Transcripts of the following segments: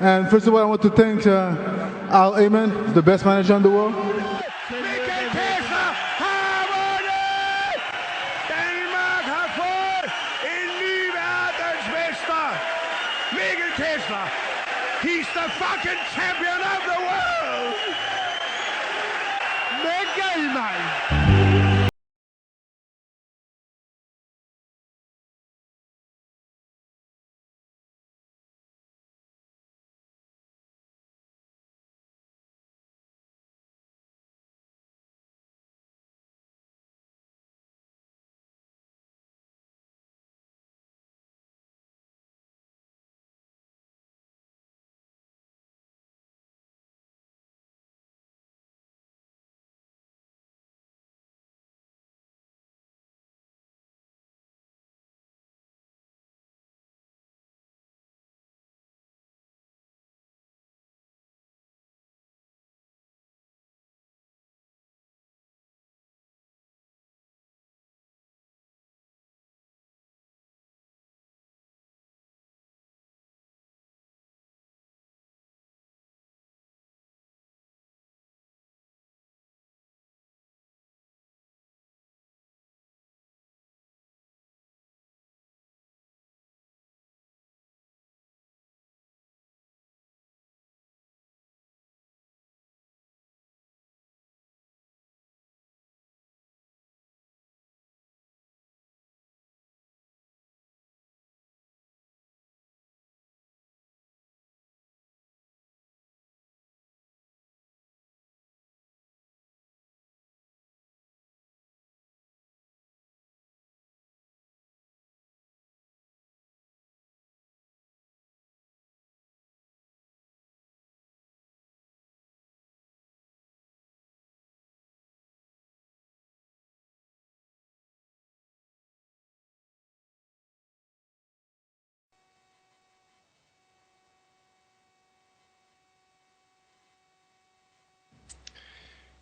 And first of all, I want to thank Al Amen, the best manager in the world. He's the fucking champion of the world! Mega man!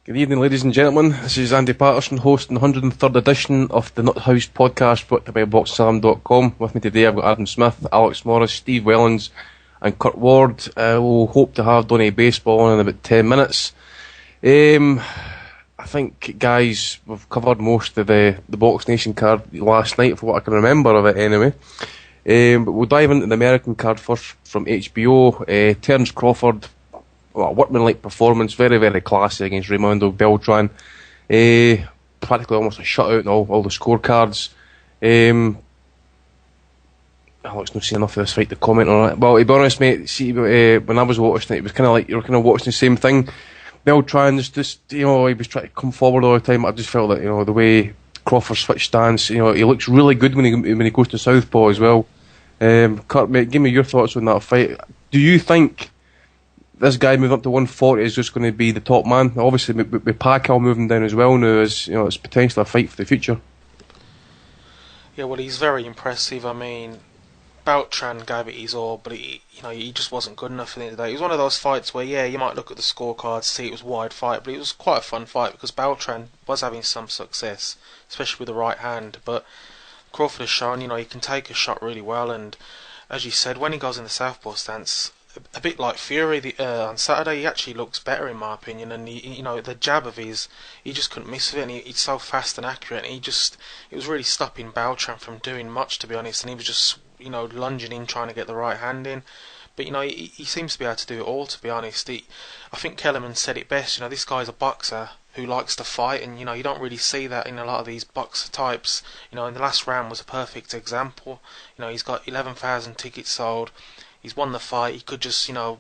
Good evening, ladies and gentlemen. This is Andy Patterson, hosting the 103rd edition of the Nuthouse Podcast, brought to you by BoxSlam.com. With me today, I've got Adam Smith, Alex Morris, Steve Wellens, and Kurt Ward. We'll hope to have Donny Baseball on in about 10 minutes. I think, guys, we've covered most of the Box Nation card last night, for what I can remember of it anyway. But we'll dive into the American card first from HBO. Terence Crawford. Well, workmanlike performance, very, very classy against Raimundo Beltran. Practically almost a shutout in all the scorecards. Alex not seen enough of this fight to comment on it. Well, to be honest, mate, see, when I was watching it was kind of like you were kind of watching the same thing. Beltran just he was trying to come forward all the time. I just felt that the way Crawford switched stance, he looks really good when he goes to southpaw as well. Kurt, mate, give me your thoughts on that fight. Do you think this guy moving up to 140 is just going to be the top man? Obviously, with Pacquiao moving down as well now, it's potentially a fight for the future. Yeah, well, he's very impressive. I mean, Beltran gave it his all, but he just wasn't good enough at the end of the day. It was one of those fights where, yeah, you might look at the scorecards, see it was a wide fight, but it was quite a fun fight because Beltran was having some success, especially with the right hand. But Crawford has shown, he can take a shot really well, and as you said, when he goes in the southpaw stance, a bit like Fury on Saturday, he actually looks better in my opinion, and the jab of his, he just couldn't miss with it, and he's so fast and accurate, and it was really stopping Beltran from doing much, to be honest, and he was just lunging in, trying to get the right hand in. But he seems to be able to do it all, to be honest. I think Kellerman said it best, this guy's a boxer who likes to fight, and you don't really see that in a lot of these boxer types. In the last round was a perfect example. He's got 11,000 tickets sold. He's won the fight. He could just, go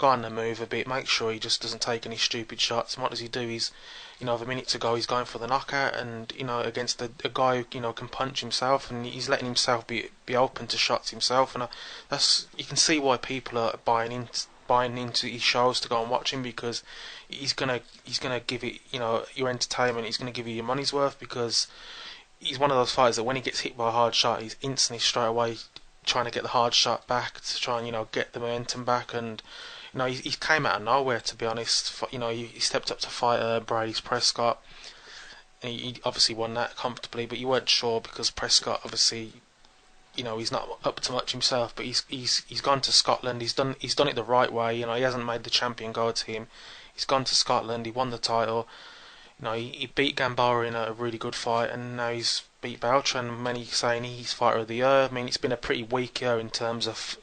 on the move a bit, make sure he just doesn't take any stupid shots. And what does he do? He's, with a minute to go, he's going for the knockout, and against a guy who can punch himself, and he's letting himself be open to shots himself. And you can see why people are buying into his shows to go and watch him, because he's gonna give it, your entertainment. He's gonna give you your money's worth, because he's one of those fighters that when he gets hit by a hard shot, he's instantly straight away trying to get the hard shot back, to try and get the momentum back. And he came out of nowhere, to be honest. He stepped up to fight Brady's Prescott, and he obviously won that comfortably, but you weren't sure because Prescott obviously he's not up to much himself, but he's gone to Scotland. He's done it the right way. He hasn't made the champion go team. He's gone to Scotland. He won the title. He beat Gamboa in a really good fight, and now he's beat Beltran. Many saying he's fighter of the year. I mean, it's been a pretty weak year in terms of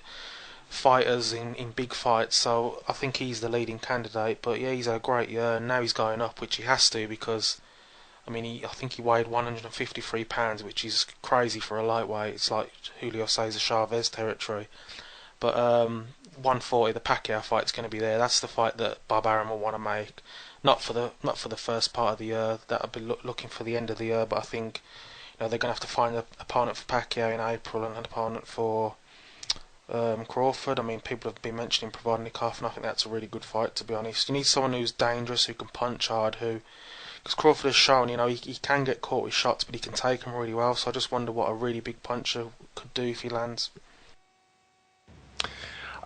fighters in big fights, so I think he's the leading candidate. But yeah, he's had a great year, and now he's going up, which he has to, because I think he weighed 153 pounds, which is crazy for a lightweight. It's like Julio Cesar Chavez territory. But 140, the Pacquiao fight's going to be there. That's the fight that Bob Arum will want to make. Not for the first part of the year. That'll be looking for the end of the year. But I think they're going to have to find an opponent for Pacquiao in April and an opponent for Crawford. I mean, people have been mentioning Provodnikov, and I think that's a really good fight, to be honest. You need someone who's dangerous, who can punch hard, because Crawford has shown, he can get caught with shots, but he can take them really well. So I just wonder what a really big puncher could do if he lands.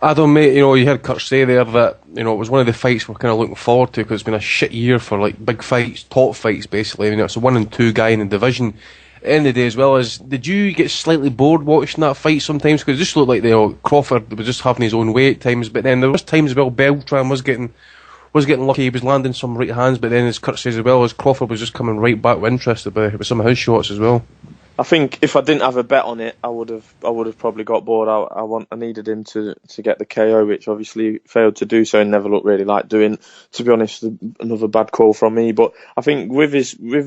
Adam, mate, you heard Kurt say there that, it was one of the fights we're kind of looking forward to, because it's been a shit year for, like, big fights, top fights, basically. It's a 1 and 2 guy in the division. End of the day, as well as, did you get slightly bored watching that fight sometimes? Because it just looked like Crawford was just having his own way at times, but then there was times as well Beltran was getting lucky. He was landing some right hands, but then, as Kurt says as well, as Crawford was just coming right back with interested with some of his shots as well. I think if I didn't have a bet on it, I would have probably got bored. I needed him to get the KO, which obviously failed to do so, and never looked really like doing. To be honest, another bad call from me. But I think with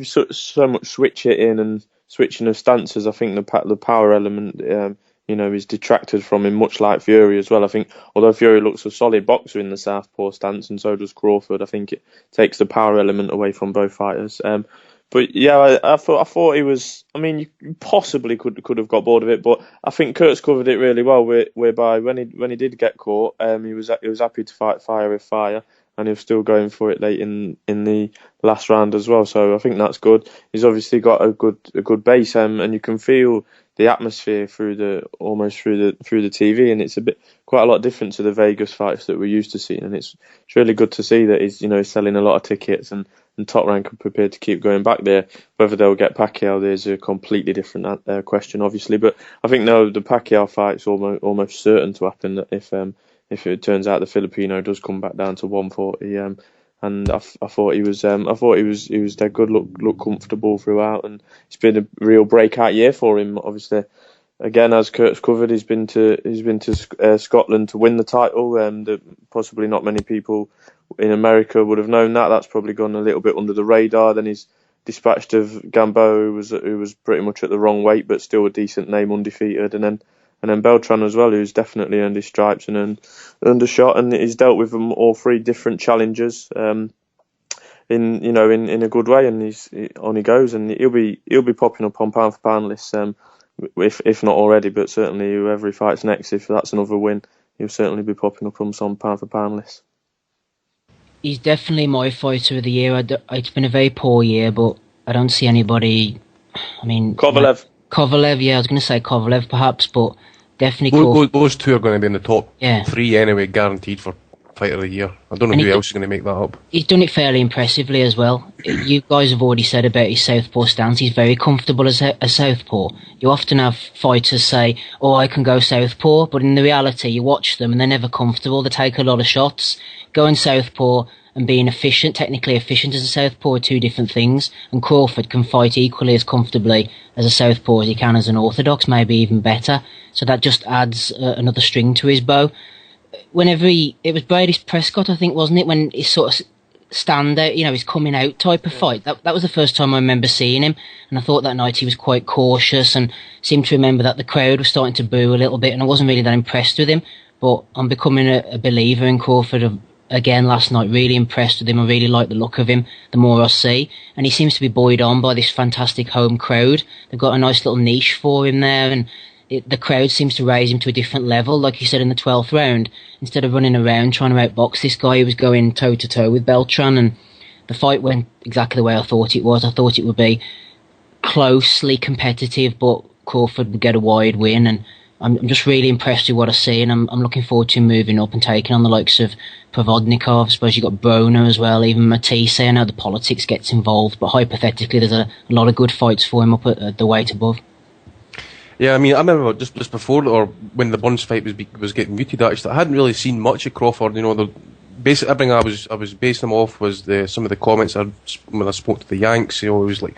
so much switch hitting and switching of stances, I think the power element, is detracted from him, much like Fury as well. I think although Fury looks a solid boxer in the southpaw stance, and so does Crawford, I think it takes the power element away from both fighters. But yeah, I thought he was. I mean, you possibly could have got bored of it, but I think Kurt's covered it really well. Whereby when he did get caught, he was happy to fight fire with fire, and he was still going for it late in the last round as well. So I think that's good. He's obviously got a good base, and you can feel the atmosphere through the TV, and it's quite a lot different to the Vegas fights that we're used to seeing. And it's really good to see that he's selling a lot of tickets, and Top Rank are prepared to keep going back there. Whether they'll get Pacquiao, there's a completely different question, obviously. But I think the Pacquiao fight's almost certain to happen if it turns out the Filipino does come back down to 140. And I thought he was dead good, look comfortable throughout, and it's been a real breakout year for him. Obviously, again, as Kurt's covered, he's been to Scotland to win the title. Possibly not many people in America would have known that. That's probably gone a little bit under the radar. Then he's dispatched of Gamboa, who was pretty much at the wrong weight, but still a decent name, undefeated, and then Beltran as well, who's definitely earned his stripes and earned a shot, and he's dealt with them all three different challengers in a good way, and on he goes, and he'll be popping up on pound for pound lists, if not already, but certainly whoever he fights next, if that's another win, he'll certainly be popping up on some pound for pound lists. He's definitely my fighter of the year. It's been a very poor year, but I don't see anybody. I mean, Kovalev, yeah, I was going to say Kovalev perhaps, but definitely those two are going to be in the top 3 anyway, guaranteed for fighter of the year. I don't know who else is going to make that up. He's done it fairly impressively as well. You guys have already said about his southpaw stance. He's very comfortable as a southpaw. You often have fighters say, "Oh, I can go southpaw," but in the reality, you watch them and they're never comfortable. They take a lot of shots. Going southpaw and being technically efficient as a southpaw are two different things. And Crawford can fight equally as comfortably as a southpaw as he can as an orthodox, maybe even better. So that just adds another string to his bow. It was Brady Prescott, I think, wasn't it, when he sort of stand out, his coming out type of fight. That was the first time I remember seeing him, and I thought that night he was quite cautious, and seemed to remember that the crowd was starting to boo a little bit, and I wasn't really that impressed with him. But I'm becoming a believer in Crawford again last night. Really impressed with him. I really like the look of him the more I see, and he seems to be buoyed on by this fantastic home crowd. They've got a nice little niche for him there, and the crowd seems to raise him to a different level. Like you said in the 12th round, instead of running around trying to outbox this guy, he was going toe-to-toe with Beltran, and the fight went exactly the way I thought it was. I thought it would be closely competitive, but Crawford would get a wide win, and I'm just really impressed with what I see, and I'm looking forward to him moving up and taking on the likes of Provodnikov. I suppose you've got Broner as well, even Matisse. I know the politics gets involved, but hypothetically there's a lot of good fights for him up at the weight above. Yeah, I mean, I remember just before, or when the Burns fight was getting muted, actually, I hadn't really seen much of Crawford. You know, basically everything I was basing him off was some of the comments when I spoke to the Yanks. You know, it was like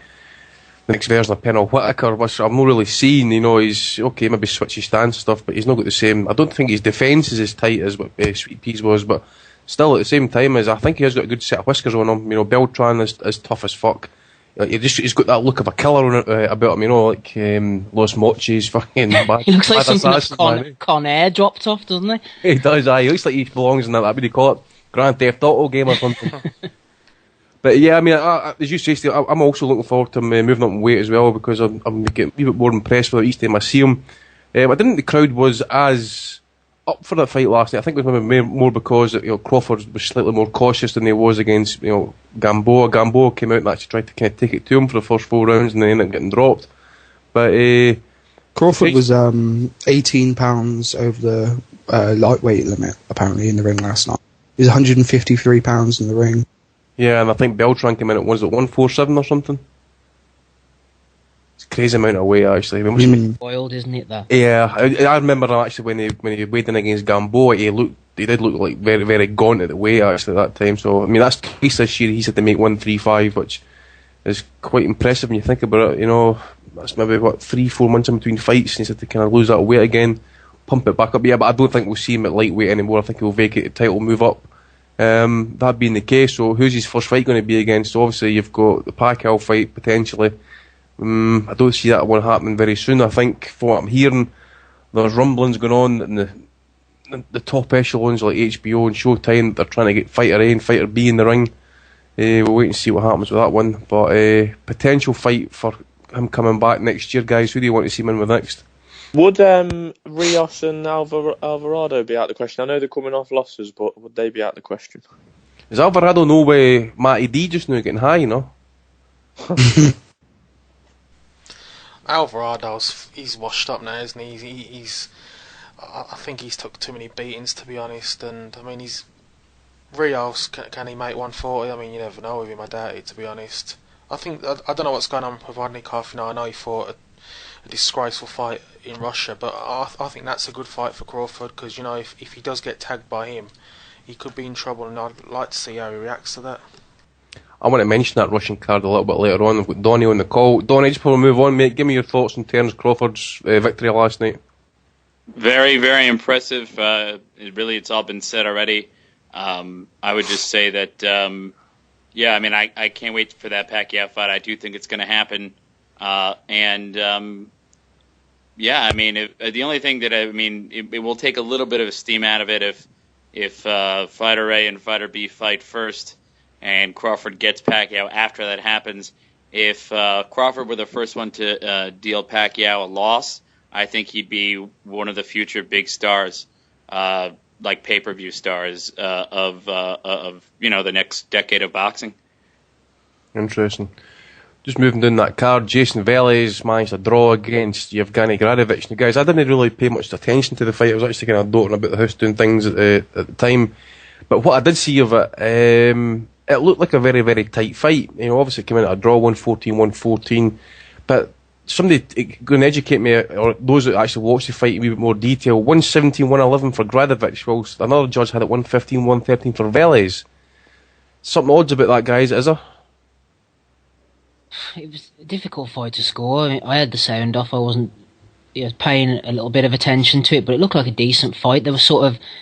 the next version of Pernell Whitaker, which I've not really seen. You know, he's okay, maybe switch his stance and stuff, but he's not got the same. I don't think his defence is as tight as what Sweet Peas was, but still at the same time, I think he has got a good set of whiskers on him. You know, Beltran is tough as fuck. He's got that look of a killer about him, you know, like Los Mochis, fucking bad. He looks like bad something that Con Air dropped off, doesn't he? He does, aye. He looks like he belongs in that, what do you call it, Grand Theft Auto game or something. But yeah, I mean, as you say, Steve, I'm also looking forward to him moving up in weight as well, because I'm getting a wee bit more impressed with it each time I see him. I didn't think the crowd was as up for that fight last night. I think it was maybe more because Crawford was slightly more cautious than he was against Gamboa. Gamboa came out and actually tried to kind of take it to him for the first 4 rounds and then ended up getting dropped. But Crawford was 18 pounds over the lightweight limit apparently in the ring last night. He was 153 pounds in the ring. Yeah, and I think Beltran came in at 147 or something. It's a crazy amount of weight actually. Boiled, isn't it? That. Yeah, I remember actually when he weighed in against Gamboa, he did look like very, very gaunt at the weight actually at that time. So I mean, that's twice this year he's had to make 135, which is quite impressive when you think about it. You know, that's maybe 3-4 months in between fights, and he's had to kind of lose that weight again, pump it back up. Yeah, but I don't think we'll see him at lightweight anymore. I think he'll vacate the title, move up. That being the case, so who's his first fight going to be against? So obviously you've got the Pacquiao fight potentially. I don't see that one happening very soon. I think, from what I'm hearing, there's rumblings going on in the top echelons like HBO and Showtime. They're trying to get fighter A and fighter B in the ring. We'll wait and see what happens with that one. But potential fight for him coming back next year, guys. Who do you want to see him in with next? Would Rios and Alvarado be out of the question? I know they're coming off losses, but would they be out of the question? Is Alvarado no way Matty D just now getting high, you know? Alvarado's he's washed up now, isn't he? I think he's took too many beatings, to be honest. And I mean, Rios, can he make 140? I mean, you never know with him. I doubt it, to be honest. I don't know what's going on with Vodnikov. I know he fought a disgraceful fight in Russia, but I think that's a good fight for Crawford, because if he does get tagged by him, he could be in trouble, and I'd like to see how he reacts to that. I want to mention that Russian card a little bit later on. We've got Donnie on the call. Donnie, just before we move on, mate, give me your thoughts on Terence Crawford's victory last night. Very, very impressive. It's all been said already. I would just say that, I mean, I can't wait for that Pacquiao fight. I do think it's going to happen. I mean, the only thing that it will take a little bit of steam out of it if fighter A and fighter B fight first, and Crawford gets Pacquiao after that happens. If Crawford were the first one to deal Pacquiao a loss, I think he'd be one of the future big stars, like pay-per-view stars of the next decade of boxing. Interesting. Just moving down that card, Jason Velez managed a draw against Yevgeny Gradovic. Now, guys, I didn't really pay much attention to the fight. I was actually kind of doting about the house doing things at the time. But what I did see of it, it looked like a very, very tight fight. Obviously it came in at a draw, 114-114. But somebody go and educate me, or those that actually watched the fight in a wee bit more detail. 117-111 for Gradovic, whilst another judge had it 115-113 for Velez. Something odds about that, guys, is there? It was a difficult fight to score. I mean, I had the sound off. I wasn't paying a little bit of attention to it, but it looked like a decent fight. They were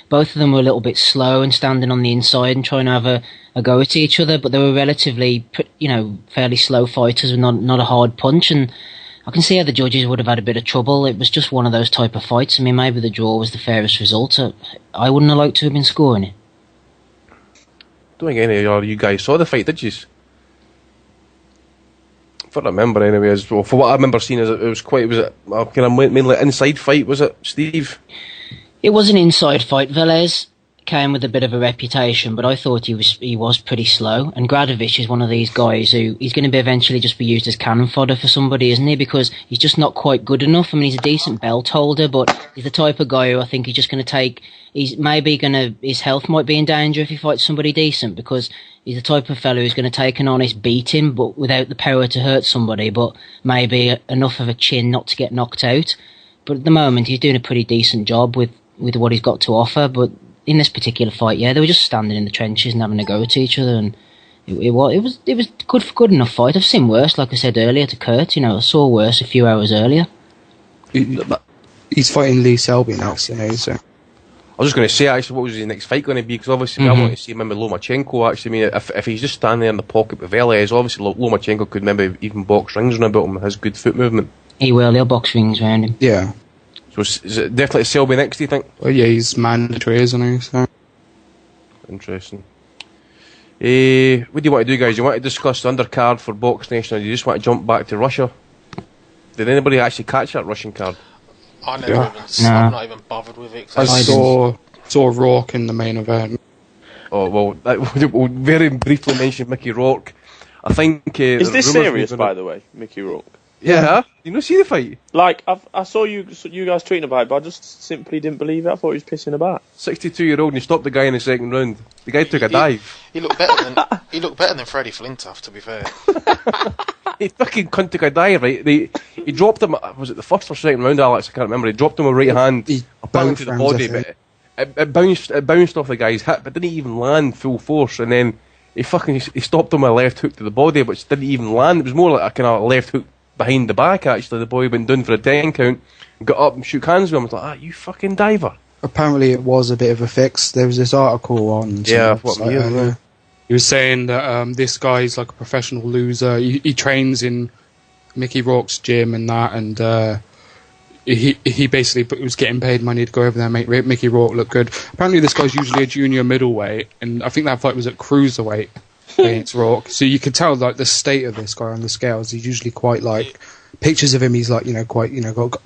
both of them were a little bit slow and standing on the inside and trying to have a go at each other, but they were relatively, fairly slow fighters with not a hard punch, and I can see how the judges would have had a bit of trouble. It was just one of those type of fights. I mean, maybe the draw was the fairest result. I wouldn't have liked to have been scoring it. Don't think any of you guys saw the fight, did you? If I remember, anyway, for what I remember seeing, it was a kind of mainly inside fight, was it, Steve? It was an inside fight. Velez came with a bit of a reputation, but I thought he was pretty slow. And Gradovic is one of these guys who he's going to be eventually just be used as cannon fodder for somebody, isn't he? Because he's just not quite good enough. I mean, he's a decent belt holder, but he's the type of guy who I think he's just going to take. His health might be in danger if he fights somebody decent, because he's the type of fellow who's going to take an honest beating, but without the power to hurt somebody, but maybe enough of a chin not to get knocked out. But at the moment, he's doing a pretty decent job with what he's got to offer. But in this particular fight, they were just standing in the trenches and having a go at each other, and it was good enough fight. I've seen worse, like I said earlier to Kurt. I saw worse a few hours earlier. He's fighting Lee Selby next, so. I was just going to say, actually, what was his next fight going to be? Because obviously, I want to see him with Lomachenko. Actually, I mean, if he's just standing there in the pocket with Velez, obviously Lomachenko could maybe even box rings around about him with his good foot movement. He'll box rings around him. Yeah. So is it definitely Selby next, do you think? Well, yeah, he's mandatory, isn't he? So. Interesting. What do you want to do, guys? Do you want to discuss the undercard for Box Nation, or do you just want to jump back to Russia? Did anybody actually catch that Russian card? I'm not even bothered with it. I saw Rourke in the main event. Oh, well, we'll very briefly mention Mickey Rourke. I think... Is this serious, by the way, Mickey Rourke? Yeah. You not see the fight? Like, I saw you guys tweeting about it, but I just simply didn't believe it. I thought he was pissing about. 62-year-old, and he stopped the guy in the second round. The guy took a dive. He looked better than Freddie Flintoff, to be fair. He fucking cunt took a dive, right? He dropped him. Was it the first or second round, Alex? I can't remember. He dropped him with right hand, apparently to the body, but it bounced off the guy's hip, but didn't even land full force. And then he stopped him with a left hook to the body, which didn't even land. It was more like a kind of left hook behind the back, actually. The boy went down for a 10 count, got up and shook hands with him. I was like, you fucking diver. Apparently it was a bit of a fix. There was this article on... He was saying that this guy's like a professional loser. He trains in Mickey Rourke's gym and that, and he basically was getting paid money to go over there and make Mickey Rourke look good. Apparently this guy's usually a junior middleweight, and I think that fight was at cruiserweight against Rourke. So you could tell like the state of this guy on the scales. He's usually quite like... Pictures of him, he's like, quite,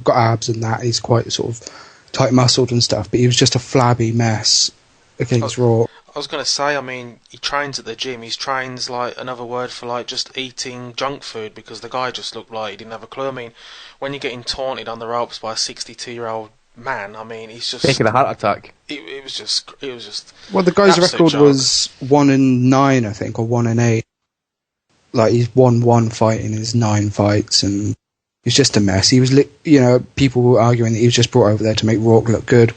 got abs and that. He's quite sort of tight muscled and stuff, but he was just a flabby mess against Rourke. I was going to say, I mean, he trains at the gym. He trains, like, another word for, like, just eating junk food, because the guy just looked like he didn't have a clue. I mean, when you're getting taunted on the ropes by a 62-year-old man, I mean, he's just... taking a heart attack. It was just... Well, the guy's record was 1-9, I think, or 1-8. Like, he's won one fight in his 9 fights, and he's just a mess. He was, people were arguing that he was just brought over there to make Rourke look good.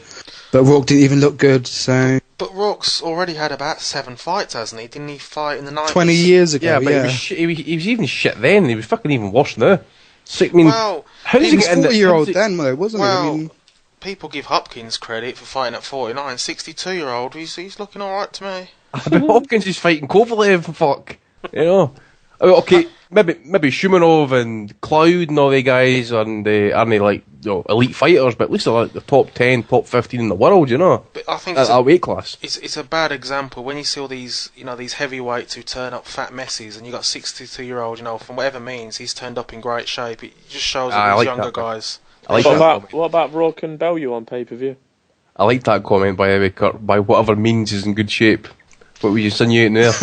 But Rourke didn't even look good, so... But Rourke's already had about 7 fights, hasn't he? Didn't he fight in the 90s? 20 years ago, yeah. But he was even shit then. He was fucking even worse now. So, I mean, he was 40-year-old then, though, wasn't he? Well, I mean, people give Hopkins credit for fighting at 49. 62-year-old, he's looking alright to me. But Hopkins is fighting Kovalev, fuck. Okay, maybe Shumanov and Cloud and all the guys aren't like elite fighters, but at least they're like the top 10, top 15 in the world, But I think at that weight class. It's a bad example when you see all these, these heavyweights who turn up fat messes, and you got 62-year-old, from whatever means, he's turned up in great shape. It just shows that these younger guys. What about Rourke and Bellew on pay-per-view? I like that comment, by the way, Kurt. By whatever means is in good shape. What were you insinuating there?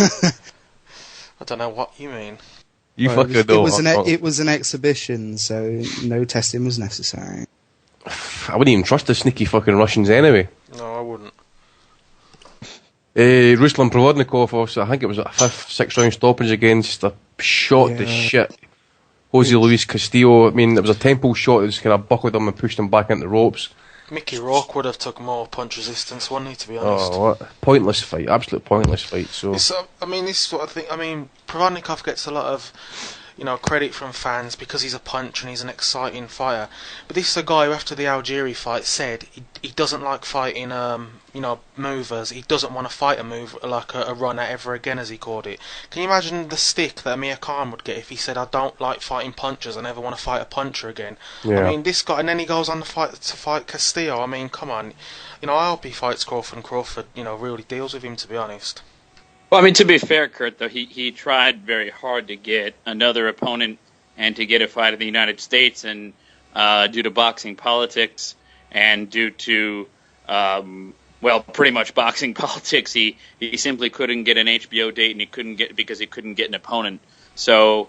I don't know what you mean. It was an exhibition, so no testing was necessary. I wouldn't even trust the sneaky fucking Russians anyway. No, I wouldn't. Ruslan Provodnikov, also, I think it was a 5th, 6th round stoppage against a shot to shit Jose Luis Castillo. I mean, it was a temple shot that just kind of buckled him and pushed him back into the ropes. Mickey Rourke would have took more punch resistance, wouldn't he, to be honest? Oh, what? Pointless fight. Absolute pointless fight. So, this sort of thing. I mean, Provodnikov gets a lot of, credit from fans because he's a puncher and he's an exciting fighter. But this is a guy who, after the Algieri fight, said he doesn't like fighting, movers. He doesn't want to fight a mover, like a runner ever again, as he called it. Can you imagine the stick that Amir Khan would get if he said, I don't like fighting punchers, I never want to fight a puncher again? Yeah. I mean, this guy, and then he goes on to fight Castillo. I mean, come on. I hope he fights Crawford, and Crawford, really deals with him, to be honest. Well, I mean, to be fair, Kurt, though, he tried very hard to get another opponent and to get a fight in the United States, and due to boxing politics and due to well, pretty much boxing politics. He simply couldn't get an HBO date, and he couldn't get an opponent. So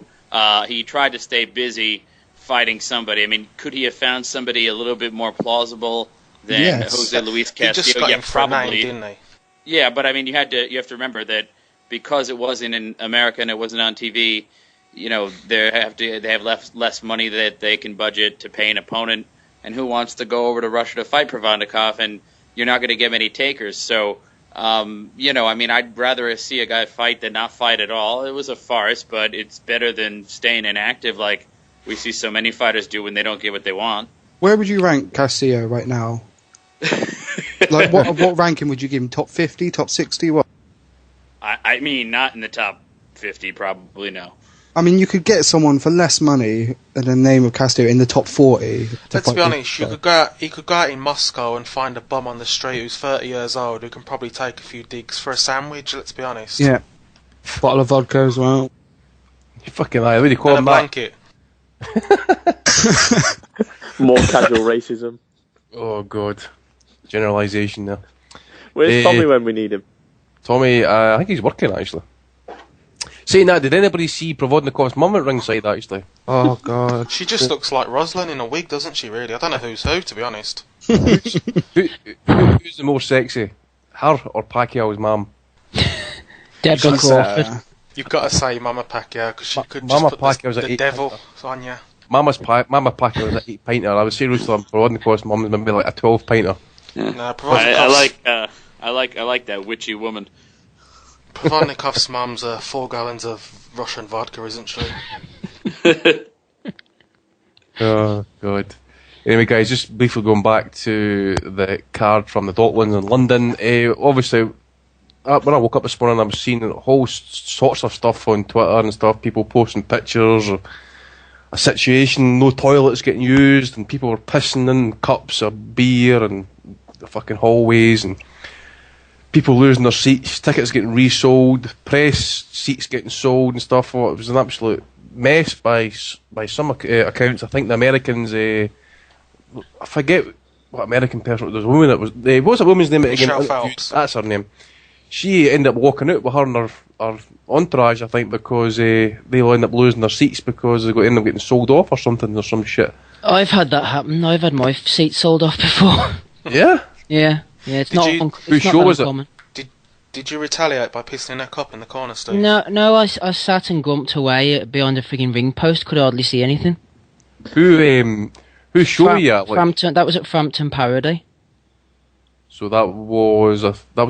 he tried to stay busy fighting somebody. I mean, could he have found somebody a little bit more plausible than Jose Luis Castillo? He just got him for probably, a name, didn't he? Yeah, but I mean, you have to remember that because it wasn't in America and it wasn't on TV, you know, they have less money that they can budget to pay an opponent, and who wants to go over to Russia to fight Provodnikov? And you're not going to get many takers. So, you know, I mean, I'd rather see a guy fight than not fight at all. It was a farce, but it's better than staying inactive like we see so many fighters do when they don't get what they want. Where would you rank Castillo right now? Like, what ranking would you give him? Top 50, top 60? What? I mean, not in the top 50, probably no. I mean, you could get someone for less money than the name of Castillo in the top 40. Let's be honest, he could go out in Moscow and find a bum on the street who's 30 years old who can probably take a few digs for a sandwich, let's be honest. Yeah. Bottle of vodka as well. You fucking lie, what do you call him that? Blanket. More casual racism. Oh, God. Generalisation there. Where's Tommy when we need him? Tommy, I think he's working, actually. Saying that, did anybody see Provodnikov's mum at ringside, actually? Oh, God. She just looks like Rosalind in a wig, doesn't she, really? I don't know who's who, to be honest. Who's the more sexy? Her or Pacquiao's mum? Deborah Crawford. You've got to say Mama Pacquiao, because she could Mama just put Pacquiao's the devil on you. Mama Pacquiao's an 8-pinter. I would say Ruslan Provodnikov's mum is maybe like a 12-pinter. Yeah. No, I like that witchy woman. Provodnikov's mum's 4 gallons of Russian vodka, isn't she? Oh, God. Anyway, guys, just briefly going back to the card from the Docklands in London. Obviously, when I woke up this morning, I was seeing whole sorts of stuff on Twitter and stuff, people posting pictures of a situation, no toilets getting used, and people were pissing in cups of beer and the fucking hallways, and people losing their seats, tickets getting resold, press seats getting sold and stuff. It was an absolute mess by some accounts. I think the Americans, I forget what American person, there's a woman that was, what's that woman's name again? Michelle Phelps. That's her name. She ended up walking out with her and her entourage, I think, because they'll end up losing their seats because they end up getting sold off or something or some shit. I've had that happen. I've had my seat sold off before. Yeah? Yeah, it's Did not you- Whose not show was it? uncommon. Did you retaliate by pissing in a cup in the corner, Steve? No, I sat and gumped away behind a frigging ring post, could hardly see anything. Whose show were you at? Like? Frampton, that was at Frampton Parody. So that was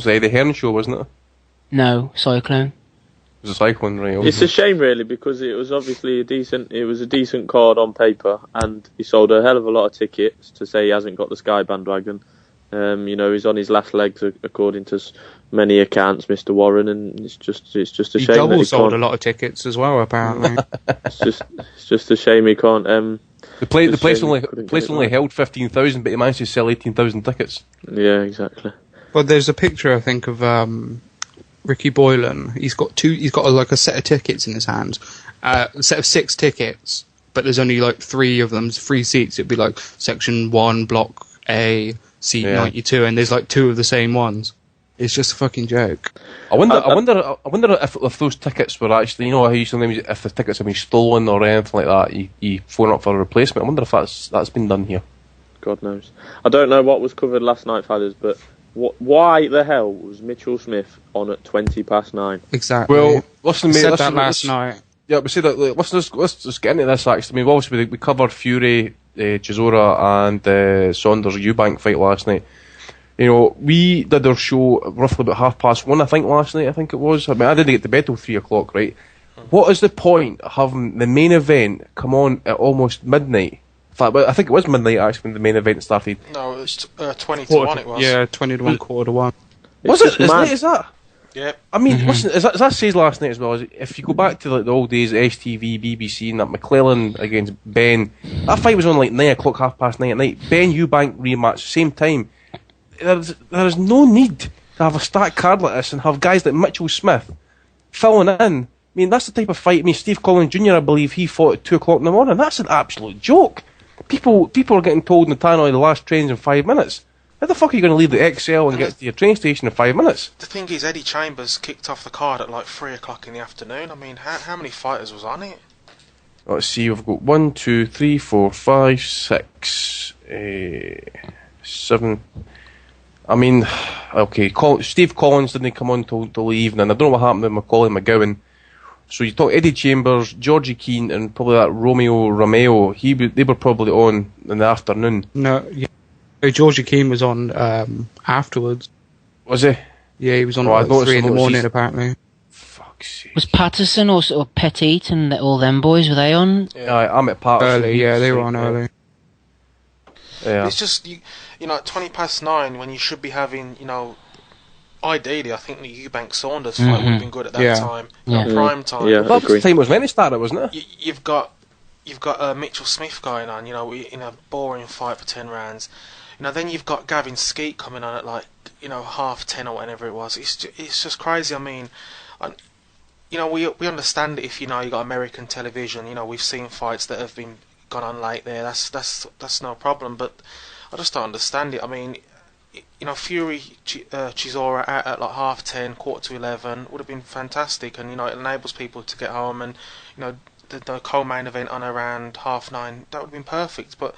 the Eddie Hearn show, wasn't it? No, Cyclone. It was a cycling, right? It's a shame, really, because it was obviously a decent card on paper, and he sold a hell of a lot of tickets to say he hasn't got the Sky bandwagon. You know, he's on his last legs, according to many accounts, Mr. Warren, and it's just a shame. He that he sold a can't. lot of tickets as well, apparently. It's just a shame he can't. The place only held 15,000, but he managed to sell 18,000 tickets. Yeah, exactly. Well, there's a picture, I think, of Ricky Boylan. He's got a set of tickets in his hands, a set of 6 tickets, but there's only like 3 of them, 3 seats. It'd be like section 1, block A, seat 92, and there's like 2 of the same ones. It's just a fucking joke. I wonder if those tickets were actually, you know, how you sometimes if the tickets have been stolen or anything like that, you phone up for a replacement. I wonder if that's been done here. God knows. I don't know what was covered last night, fellas, but why the hell was Mitchell Smith on at 9:20? Exactly. Well, listen, mate. I said that last night. Yeah, we said that. Let's just get into this. Actually, I mean, obviously we covered Fury, Chisora, and Saunders Eubank fight last night. You know, we did our show roughly about 1:30, I think, last night. I think it was. I mean, I didn't get to bed till 3 o'clock, right? What is the point of having the main event come on at almost midnight? In fact, I think it was midnight actually when the main event started. No, it was 20 to 1 it was. Yeah, 20 to 1, quarter to 1. Was it as late as that? Yeah. I mean, listen, as I said last night as well, if you go back to like the old days, STV, BBC, and that McClellan against Ben, that fight was on like 9 o'clock, 9:30 at night. Ben Eubank rematch, same time. There is no need to have a stacked card like this and have guys like Mitchell Smith filling in. I mean, that's the type of fight. I mean, Steve Collins Jr., I believe, he fought at 2 o'clock in the morning. That's an absolute joke. People are getting told in the tannoy the last train's in 5 minutes. How the fuck are you going to leave the XL and get to your train station in 5 minutes? The thing is, Eddie Chambers kicked off the card at like 3 o'clock in the afternoon. I mean, how many fighters was on it? Let's see, we've got 1, 2, 3, 4, 5, 6, 7. I mean, okay, Steve Collins didn't come on till the evening. I don't know what happened with Macaulay McGowan. So you talk Eddie Chambers, Georgie Keane, and probably that Romeo Romeo. They were probably on in the afternoon. No, yeah. Georgie Keane was on afterwards. Was he? Yeah, he was on at 3 in the morning, apparently. Fuck's sake. Was Patterson or Petit and all them boys, were they on? Yeah, I'm at Patterson. Early, yeah, they were on early. Yeah. It's just, you know, at 9:20 when you should be having, you know, ideally, I think the Eubank Saunders fight would have been good at that time. Yeah. Prime time. Yeah, That was the time it was meant to start, wasn't it? You've got Mitchell Smith going on, you know, in a boring fight for 10 rounds. You know, then you've got Gavin Skeet coming on at like, you know, 10:30 or whatever it was. It's just crazy. I mean, you know, we understand it if, you know, you got American television. You know, we've seen fights that have been gone on late there. That's no problem. But I just don't understand it. I mean, you know, Fury Chisora out at like 10:30, 11:15 would have been fantastic, and you know, it enables people to get home, and you know, the co-main event on around 9:30, that would have been perfect. But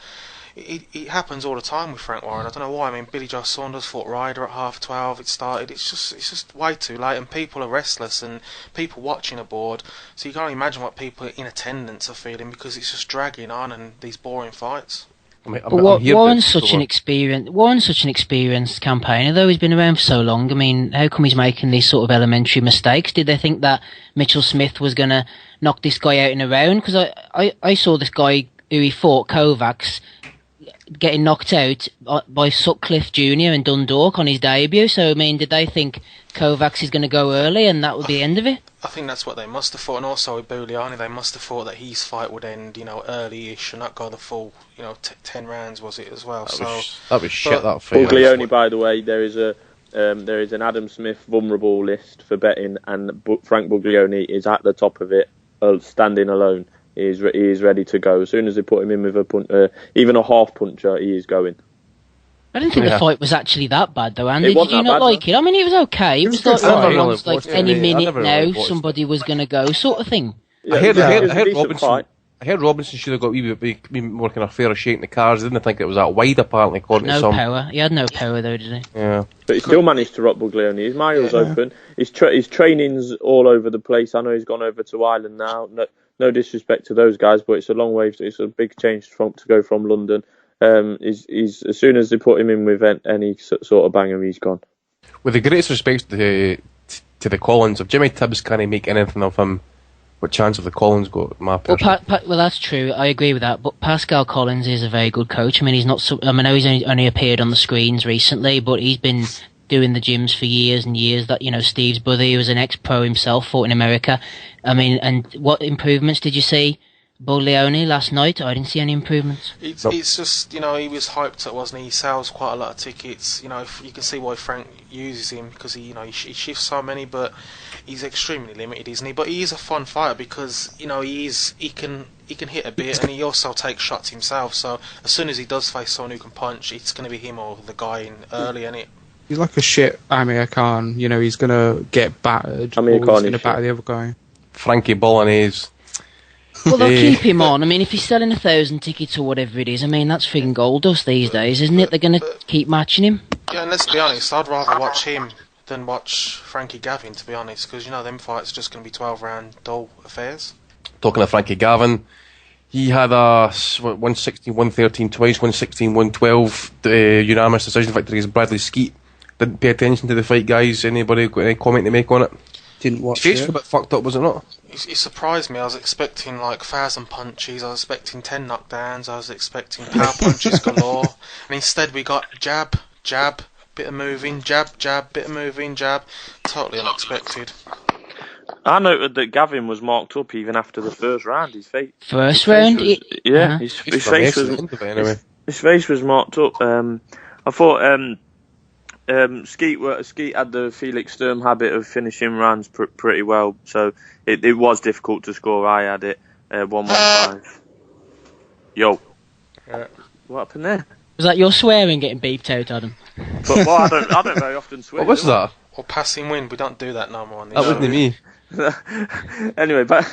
it happens all the time with Frank Warren. I don't know why. I mean, Billy Joe Saunders fought Ryder at 12:30. It started. It's just way too late, and people are restless, and people watching are bored. So you can't imagine what people in attendance are feeling, because it's just dragging on and these boring fights. Warren's such an experienced campaigner, though. He's been around for so long. I mean, how come he's making these sort of elementary mistakes? Did they think that Mitchell Smith was going to knock this guy out in a round? Because I saw this guy who he fought, Kovacs, getting knocked out by Sutcliffe Jr. in Dundalk on his debut. So, I mean, did they think Kovacs is going to go early and that would be the end of it? I think that's what they must have thought, and also with Bugliani, they must have thought that his fight would end, you know, early-ish and not go the full, you know, 10 rounds, was it, as well? That was shit, that fight. Buglioni, by the way, there is an Adam Smith vulnerable list for betting, and Frank Buglioni is at the top of it, standing alone. He is ready to go. As soon as they put him in with even a half puncher, he is going. I didn't think the fight was actually that bad, though, Andy. Did you not like it? I mean, it was okay. It was like any minute now somebody was going to go, sort of thing. Yeah, I heard Robinson should have got be more kind of fairer shake in the cars. I didn't think it was that wide, apparently, according to some. No power. He had no power, though, did he? Yeah. But he still managed to rock Buglioni. His miles open. His training's all over the place. I know he's gone over to Ireland now. No disrespect to those guys, but it's a long way. It's a big change to go from London. He's as soon as they put him in with any sort of banger, he's gone. With the greatest respect to the Collins, if Jimmy Tibbs can't make anything of him, what chance have the Collins got? My well, that's true. I agree with that. But Pascal Collins is a very good coach. I mean, he's not. I know he's only appeared on the screens recently, but he's been doing the gyms for years and years. That, you know, Steve's brother, he was an ex-pro himself, fought in America. I mean, and what improvements did you see? Buglioni last night? I didn't see any improvements. It's just, you know, he was hyped up, wasn't he? He sells quite a lot of tickets. You know, you can see why Frank uses him, because he shifts so many, but he's extremely limited, isn't he? But he is a fun fighter because, you know, he can hit a bit, and he also takes shots himself. So as soon as he does face someone who can punch, it's going to be him or the guy in early, isn't it? He's like a shit Amir Khan. You know, he's going to get battered. Amir Khan he's going to batter the other guy. Frankie Bolognese. Well, they'll keep him on. I mean, if he's selling 1,000 tickets or whatever it is, I mean, that's frigging gold dust these days, isn't it? They're going to keep matching him. Yeah, and let's be honest, I'd rather watch him than watch Frankie Gavin, to be honest, because, you know, them fights are just going to be 12-round dull affairs. Talking of Frankie Gavin, he had a 116, 113 twice, 116, 112 unanimous decision victory against Bradley Skeet. Didn't pay attention to the fight, guys. Anybody got any comment to make on it? Didn't watch His face it. was a bit fucked up, was it not? It surprised me. I was expecting like 1,000 punches, I was expecting 10 knockdowns, I was expecting power punches galore, and instead we got jab, bit of moving, jab, bit of moving, jab. Totally unexpected. I noted that Gavin was marked up even after the first round. His face. First round? His face was marked up. I thought Skeet had the Felix Sturm habit of finishing rounds pretty well, so it was difficult to score. I had it 115. Yo, what happened there? Was that your swearing getting beeped out, Adam? But I don't very often swear. What was that? Or passing wind. We don't do that no more on this That show. wasn't me. Anyway, back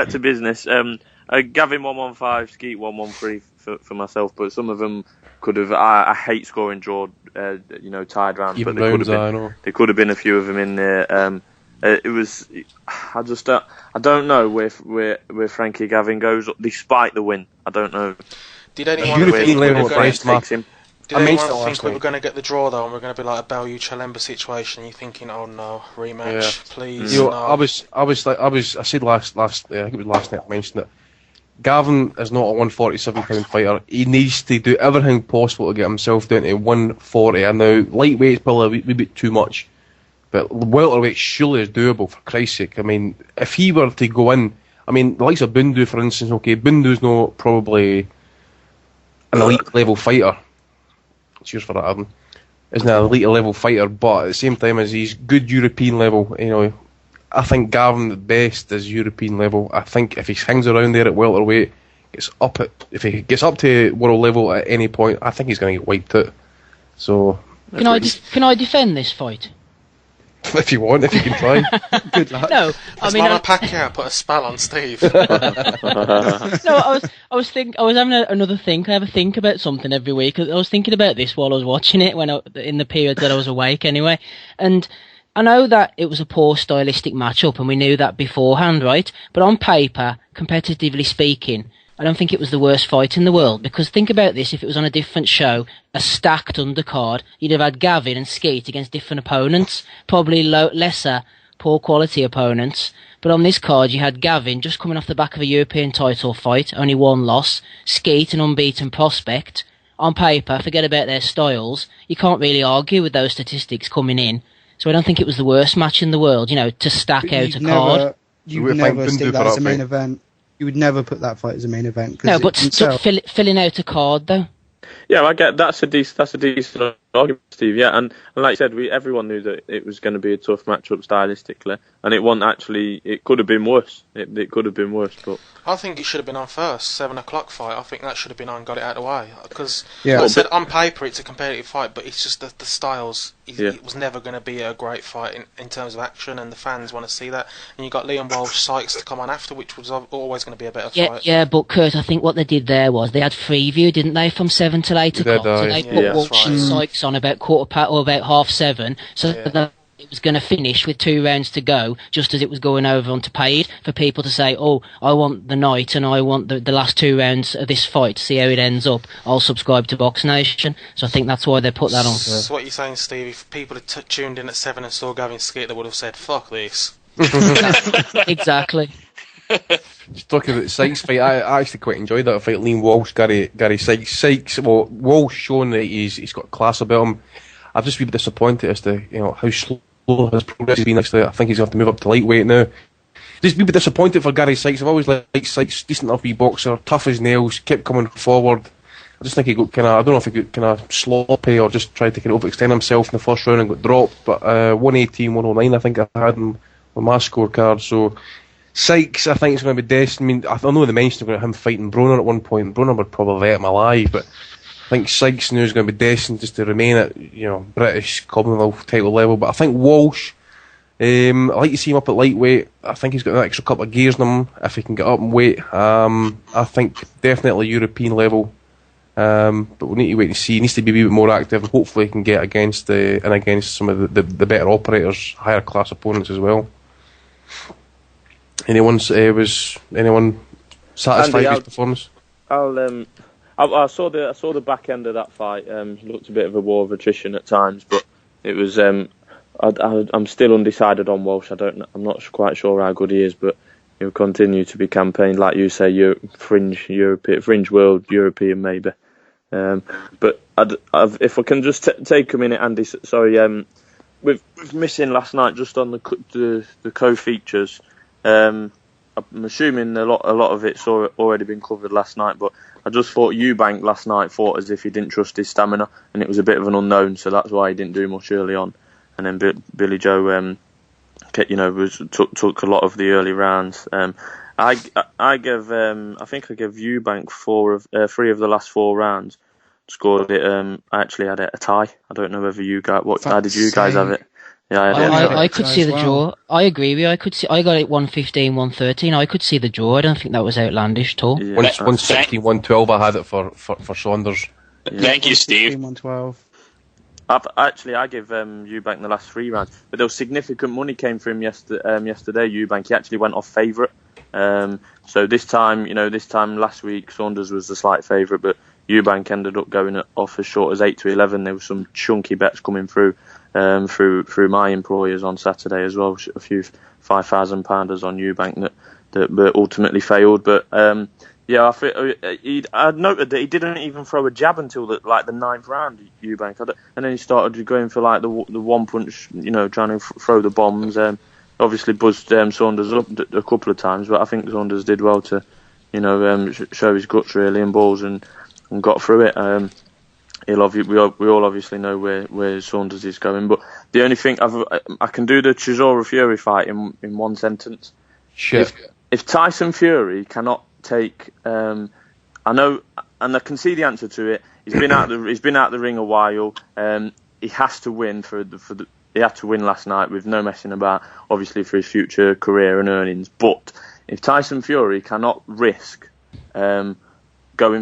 to business. Gavin 115, Skeet 113 for myself, but some of them could have. I hate scoring draw, tied rounds, Even but there could have been a few of them in there. It was. I don't know where Frankie Gavin goes despite the win. I don't know. Did anyone European level takes him? Did anyone think we were going to get the draw though, and we're going to be like a Bellew Chalemba situation? You're thinking, oh no, rematch, please. No. I said last I think it was last night I mentioned it. Gavin is not a 147-pound fighter. He needs to do everything possible to get himself down to 140. I know lightweight's probably a wee bit too much, but welterweight surely is doable, for Christ's sake. I mean, if he were to go in, I mean, the likes of Bundu, for instance, okay, Bundu's not probably an elite level fighter. Cheers for that, Adam. Isn't an elite level fighter, but at the same time as he's good European level, I think Gavin at best is European level. I think if he hangs around there at welterweight, if he gets up to world level at any point, I think he's going to get wiped out. So can I defend this fight? If you want, if you can try. Good luck. No, I mean, Pacquiao put a spell on Steve. No, I was having another think. I have a think about something every week. I was thinking about this while I was watching it in the period that I was awake anyway. And I know that it was a poor stylistic matchup, and we knew that beforehand, right? But on paper, competitively speaking, I don't think it was the worst fight in the world, because think about this, if it was on a different show, a stacked undercard, you'd have had Gavin and Skeet against different opponents, probably lesser, poor quality opponents, but on this card you had Gavin just coming off the back of a European title fight, only one loss, Skeet an unbeaten prospect. On paper, forget about their styles, you can't really argue with those statistics coming in, so I don't think it was the worst match in the world, to stack out a card. You would never stick that as a main event. You would never put that fight as a main event. No, but filling out a card, though. Yeah, I get that's a decent argument, Steve. Yeah, and like you said, everyone knew that it was going to be a tough matchup stylistically, and it wasn't actually. It could have been worse. It could have been worse, but I think it should have been on first, 7 o'clock fight. I think that should have been on, got it out of the way. Because, like I said, on paper it's a competitive fight, but it's just the styles. It was never going to be a great fight in terms of action, and the fans want to see that. And you got Liam Walsh Sykes to come on after, which was always going to be a better fight. Yeah, but Kurt, I think what they did there was they had Freeview, didn't they, from 7 till 8 o'clock? So they put Walsh and Sykes on about or about 7:30, so that it was going to finish with 2 rounds to go, just as it was going over onto paid, for people to say, oh, I want the night and I want the last 2 rounds of this fight to see how it ends up. I'll subscribe to Box Nation. So I think that's why they put that on first. So what you're saying, Steve, if people had tuned in at 7 and saw Gavin Skeet, they would have said, fuck this. Exactly. Just talking about the Sykes fight, I actually quite enjoyed that fight. Liam Walsh, Gary Sykes. Walsh showing that he's got class about him. I've just been disappointed as to how slow his progress has been. Actually, I think he's going to have to move up to lightweight now. Just been disappointed for Gary Sykes. I've always liked Sykes, decent enough wee boxer, tough as nails, kept coming forward. I just think he got I don't know if he got kind of sloppy or just tried to kind of overextend himself in the first round and got dropped. But 118, 109, I think I had him on my scorecard. So Sykes, I think, is going to be destined. I know they mentioned him fighting Broner at one point. Broner would probably let him alive, but I think Sykes now is going to be destined just to remain at British Commonwealth title level. But I think Walsh, I like to see him up at lightweight. I think he's got an extra couple of gears in him if he can get up in weight. I think definitely European level. But we need to wait and see. He needs to be a wee bit more active, and hopefully he can get against some of the better operators, higher class opponents as well. Anyone satisfied with his performance? I saw the back end of that fight. It looked a bit of a war of attrition at times, but it was. I'm still undecided on Walsh. I'm not quite sure how good he is, but he'll continue to be campaigned, like you say, fringe world European maybe. But if I can just take a minute, Andy. Sorry, with missing last night just on the co-features. I'm assuming a lot of it's already been covered last night, but I just thought Eubank last night fought as if he didn't trust his stamina, and it was a bit of an unknown, so that's why he didn't do much early on. And then Billy Joe, took a lot of the early rounds. I think I gave Eubank 3 of the last 4 rounds, scored it. I actually had it a tie. I don't know whether you guys. How did you guys have it? Yeah, I could see the draw. I agree with you. I got it 115, 113. I could see the draw. I don't think that was outlandish at all. Yeah. 116, 112. I had it for Saunders. Yeah. Thank you, Steve. 112. I give Eubank the last 3 rounds, but there was significant money came for him yesterday. Eubank, he actually went off favourite. So this time last week Saunders was the slight favourite, but Eubank ended up going off as short as 8 to 11. There were some chunky bets coming through my employers on Saturday as well. A few £5,000 on Eubank that ultimately failed, but. I noted that he didn't even throw a jab until the 9th round, Eubank, and then he started going for the one punch, trying to throw the bombs. Obviously buzzed Saunders up a couple of times, but I think Saunders did well to, show his guts really and balls and got through it. We all obviously know where Saunders is going, but the only thing I can do the Chisora Fury fight in one sentence. Sure. If Tyson Fury cannot take, I know, and I can see the answer to it. He's been out the ring a while. He has to win he had to win last night with no messing about, obviously for his future career and earnings. But if Tyson Fury cannot risk going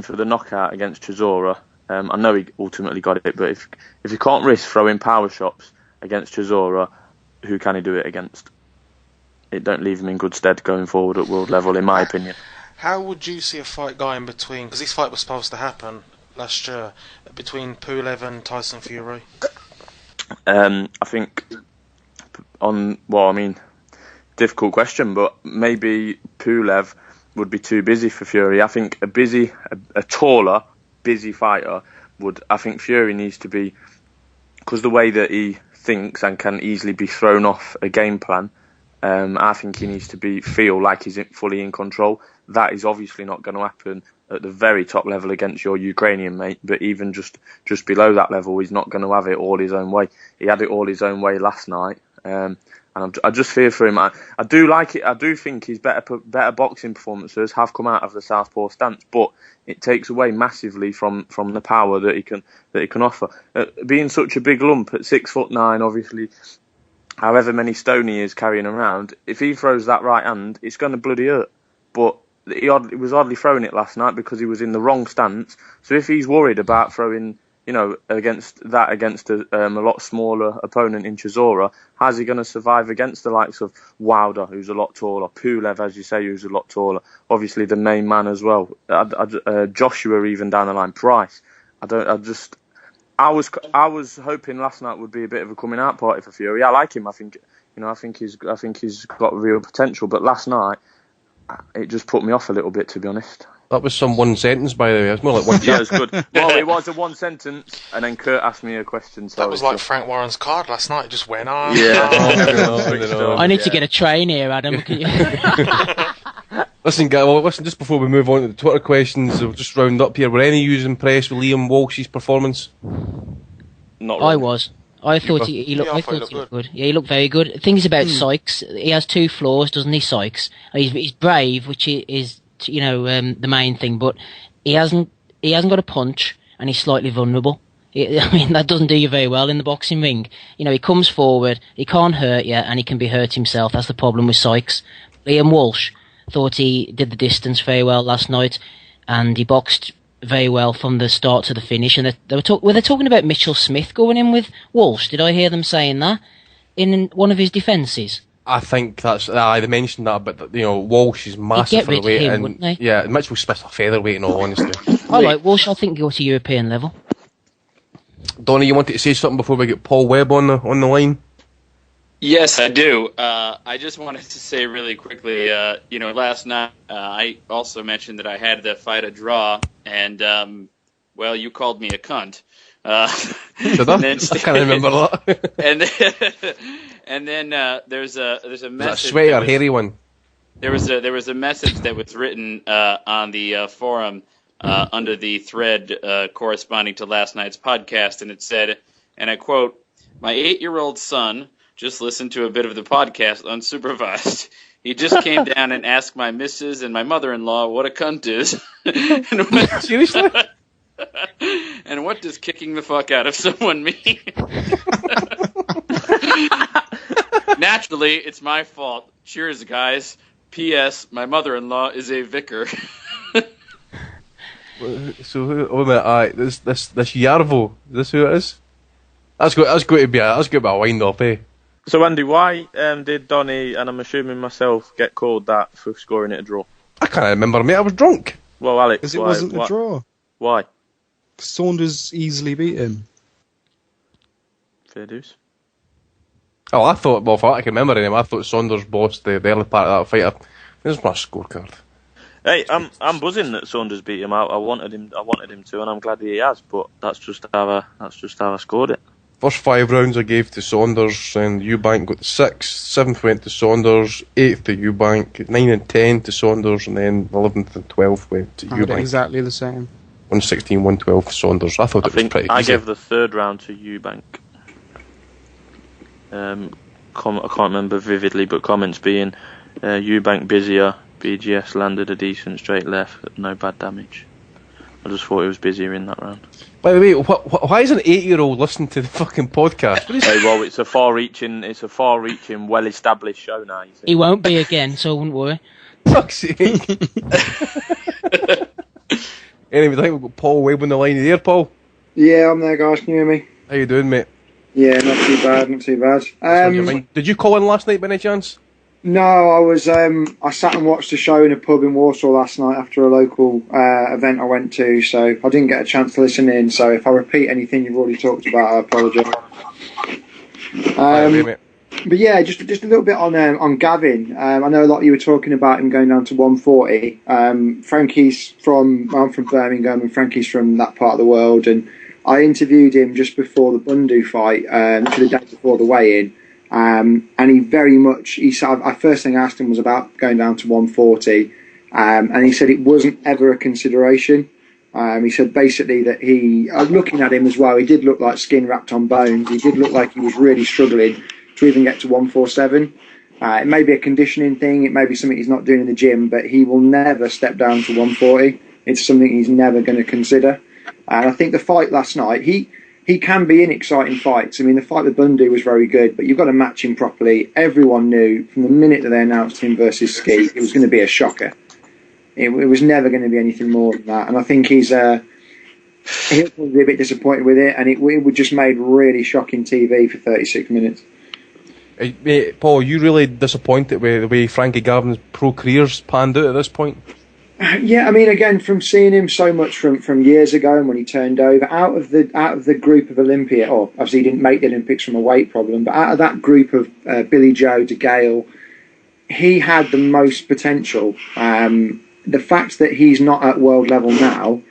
for the knockout against Chisora, I know he ultimately got it, but if he can't risk throwing power shots against Chisora, who can he do it against? It don't leave him in good stead going forward at world level, in my opinion. How would you see a fight going between, because this fight was supposed to happen last year, between Pulev and Tyson Fury? I think difficult question, but maybe Pulev would be too busy for Fury. I think a taller, busy fighter I think Fury needs to be, because the way that he thinks and can easily be thrown off a game plan, I think he needs to feel like he's fully in control. That is obviously not going to happen at the very top level against your Ukrainian mate, but even just below that level, he's not going to have it all his own way. He had it all his own way last night, and I just fear for him. I do like it. I do think his better boxing performances have come out of the southpaw stance, but it takes away massively from the power that he can offer. Being such a big lump at 6'9", obviously. However many stone he is carrying around, if he throws that right hand, it's going to bloody hurt. But he was hardly throwing it last night because he was in the wrong stance. So if he's worried about throwing, against a lot smaller opponent in Chisora, how's he going to survive against the likes of Wilder, who's a lot taller, Pulev, as you say, who's a lot taller, obviously the main man as well, Joshua even down the line, Price. I was hoping last night would be a bit of a coming out party for Fury. I like him. I think he's got real potential. But last night, it just put me off a little bit, to be honest. That was some one sentence, by the way. It was more like one. Yeah, it was good. Well, it was a one sentence, and then Kurt asked me a question. So that was like Frank Warren's card last night. It just went on. Yeah. I need to get a train here, Adam. Listen, just before we move on to the Twitter questions, we'll just round up here. Were any of you impressed with Liam Walsh's performance? Not really. I was. I thought he looked good. Yeah, he looked very good. The thing is about Sykes, he has 2 flaws, doesn't he, Sykes? He's brave, which is the main thing, but he hasn't got a punch, and he's slightly vulnerable. That doesn't do you very well in the boxing ring. He comes forward, he can't hurt you, and he can be hurt himself. That's the problem with Sykes. Liam Walsh thought he did the distance very well last night, and he boxed very well from the start to the finish. And were they talking about Mitchell Smith going in with Walsh? Did I hear them saying that in one of his defences? I think that's. They mentioned that, but Walsh is massive for the weight, wouldn't they? Yeah, Mitchell Smith's a featherweight. In all honesty, I like Walsh. I think he'll go to European level. Donnie, you wanted to say something before we get Paul Webb on the line? Yes, I do. I just wanted to say really quickly, last night I also mentioned that I had the fight a draw, and, you called me a cunt. Did I? I can't remember that. and then there's a message. Was that sweaty or hairy one? There was a message that was written on the forum under the thread corresponding to last night's podcast, and it said, and I quote, "My 8-year-old son just listened to a bit of the podcast unsupervised. He just came down and asked my missus and my mother-in-law what a cunt is." Seriously? And what does kicking the fuck out of someone mean? Naturally, it's my fault. Cheers, guys. P.S. My mother-in-law is a vicar. So who? This Yarvo. Is this who it is? That's got to be a wind up, eh? So Andy, why did Donny, and I'm assuming myself, get called that for scoring it a draw? I can't remember, mate. I was drunk. Well, Alex, Because it wasn't a draw. Why? Saunders easily beat him. Fair dues. Oh, I thought. Well, if I can remember him, I thought Saunders bossed the early part of that fight. There's my scorecard. Hey, I'm buzzing that Saunders beat him out. I wanted him to, and I'm glad that he has. But that's just how I scored it. First 5 rounds I gave to Saunders, and Eubank got the 6th. 7th went to Saunders, 8th to Eubank, 9 and 10 to Saunders, and then 11th and 12th went to Eubank. Exactly the same. 116, 112 for Saunders. I thought it was pretty easy. I gave the 3rd round to Eubank. I can't remember vividly, but comments being Eubank busier, BGS landed a decent straight left, no bad damage. I just thought it was busier in that round. By the way, why is an 8-year-old listening to the fucking podcast? Hey, well, it's a far-reaching, well-established show now. You see. He won't be again, so I wouldn't worry. Fuck's sake. Anyway, I think we've got Paul Webb on the line. Are you there, Paul? Yeah, I'm there, guys. Can you hear me? How you doing, mate? Yeah, not too bad. Did you call in last night by any chance? No, I was. I sat and watched a show in a pub in Warsaw last night after a local event I went to, so I didn't get a chance to listen in. So if I repeat anything you've already talked about, I apologise. But yeah, just a little bit on Gavin. I know a lot of you were talking about him going down to 140. I'm from Birmingham, and Frankie's from that part of the world, and I interviewed him just before the Bundu fight, the day before the weigh-in. And he said, first thing I asked him was about going down to 140, and he said it wasn't ever a consideration. He said basically that looking at him as well, he did look like skin wrapped on bones. He did look like he was really struggling to even get to 147. It may be a conditioning thing, it may be something he's not doing in the gym, but he will never step down to 140. It's something he's never going to consider. And I think the fight last night, he can be in exciting fights. I mean, the fight with Bundu was very good, but you've got to match him properly. Everyone knew from the minute that they announced him versus Ski, it was going to be a shocker. It was never going to be anything more than that. And I think he'll probably be a bit disappointed with it, and it would just made really shocking TV for 36 minutes. Mate, Paul, are you really disappointed with the way Frankie Gavin's pro career's panned out at this point? Yeah, I mean, again, from seeing him so much from years ago and when he turned over, out of the group of obviously he didn't make the Olympics from a weight problem, but out of that group of Billy Joe, De Gale, he had the most potential. The fact that he's not at world level now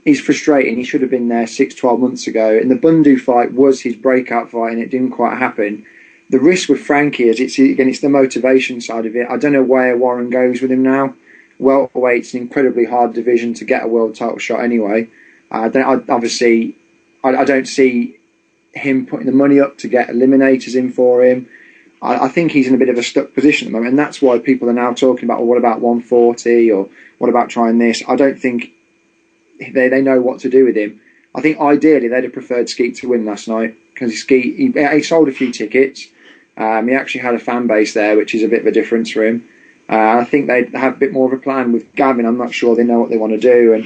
is frustrating. He should have been there 6-12 months ago, and the Bundu fight was his breakout fight, and it didn't quite happen. The risk with Frankie is it's the motivation side of it. I don't know where Warren goes with him now. Welterweight's an incredibly hard division to get a world title shot anyway. I don't see him putting the money up to get eliminators in for him. I think he's in a bit of a stuck position at the moment, and that's why people are now talking about, well, what about 140 or what about trying this? I don't think they know what to do with him. I think ideally they'd have preferred Skeet to win last night because he sold a few tickets. He actually had a fan base there, which is a bit of a difference for him. I think they have a bit more of a plan with Gavin. I'm not sure they know what they want to do.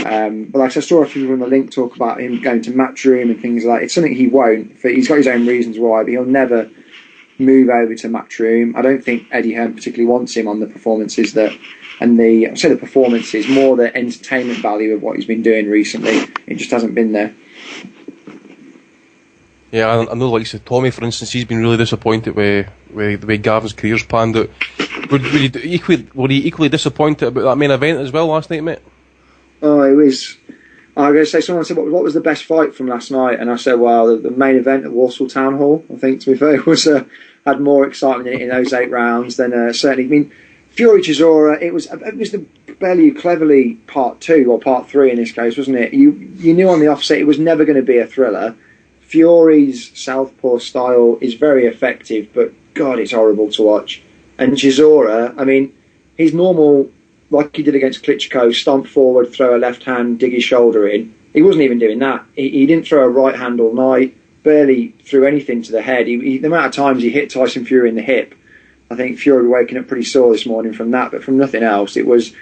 But like I saw a few people in the link talk about him going to Matchroom and things like that. It's something he won't. He's got his own reasons why, but he'll never move over to Matchroom. I don't think Eddie Hearn particularly wants him on the performances the performances, more the entertainment value of what he's been doing recently. It just hasn't been there. Yeah, I know, like Tommy, for instance, he's been really disappointed with the way Gavin's career's panned out. Were you equally disappointed about that main event as well last night, mate? Oh, it was. I'm going to say, someone said, what was the best fight from last night? And I said, well, the main event at Walsall Town Hall, I think, to be fair, had more excitement in those 8 rounds than certainly. I mean, Fury Chisora, it was the Bellew Cleverly part 2 or part 3 in this case, wasn't it? You knew on the offset it was never going to be a thriller. Fury's southpaw style is very effective, but God, it's horrible to watch. And Chisora, I mean, he's normal, like he did against Klitschko, stomp forward, throw a left hand, dig his shoulder in. he wasn't even doing that. He didn't throw a right hand all night, barely threw anything to the head. The amount of times he hit Tyson Fury in the hip, I think Fury waking up pretty sore this morning from that, but from nothing else. It was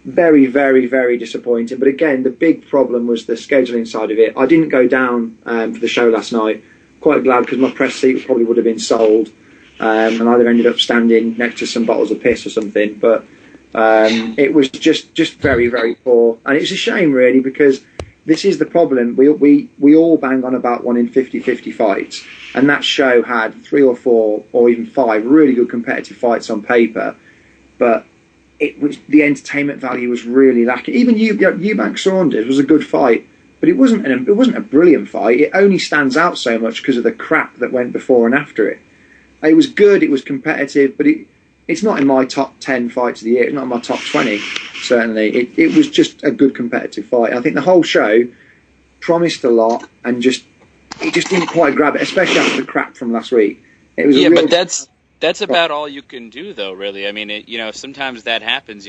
very, very, very disappointing. But again, the big problem was the scheduling side of it. I didn't go down for the show last night. Quite glad, because my press seat probably would have been sold, and I'd have ended up standing next to some bottles of piss or something. But it was just very, very poor, and it's a shame really, because this is the problem. We all bang on about wanting 50-50 fights, and that show had 3 or 4 or even 5 really good competitive fights on paper, but the entertainment value was really lacking. Even Eubank Saunders was a good fight, but it wasn't a brilliant fight. It only stands out so much because of the crap that went before and after it. It was good, it was competitive, but it's not in my top 10 fights of the year. It's not in my top 20, certainly. It was just a good competitive fight. I think the whole show promised a lot, and it just didn't quite grab it, especially after the crap from last week. It was but that's about all you can do, though, really. I mean, sometimes that happens.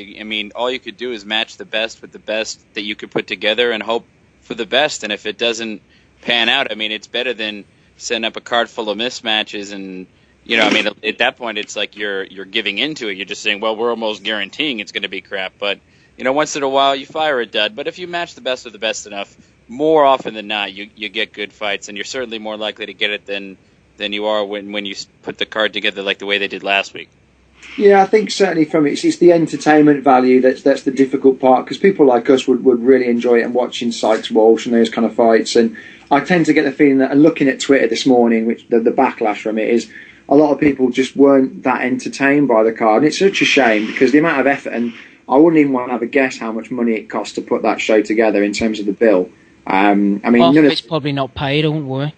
All you could do is match the best with the best that you could put together and hope for the best. And if it doesn't pan out, it's better than setting up a card full of mismatches and... at that point, it's like you're giving into it. You're just saying, well, we're almost guaranteeing it's going to be crap. But, once in a while, you fire a dud. But if you match the best with the best enough, more often than not, you get good fights. And you're certainly more likely to get it than you are when you put the card together like the way they did last week. Yeah, I think certainly from it's the entertainment value that's the difficult part, because people like us would really enjoy it and watching Sykes Walsh and those kind of fights. And I tend to get the feeling that, and looking at Twitter this morning, which the backlash from it is, a lot of people just weren't that entertained by the card. And it's such a shame, because the amount of effort, and I wouldn't even want to have a guess how much money it cost to put that show together in terms of the bill. It's probably not paid, don't worry.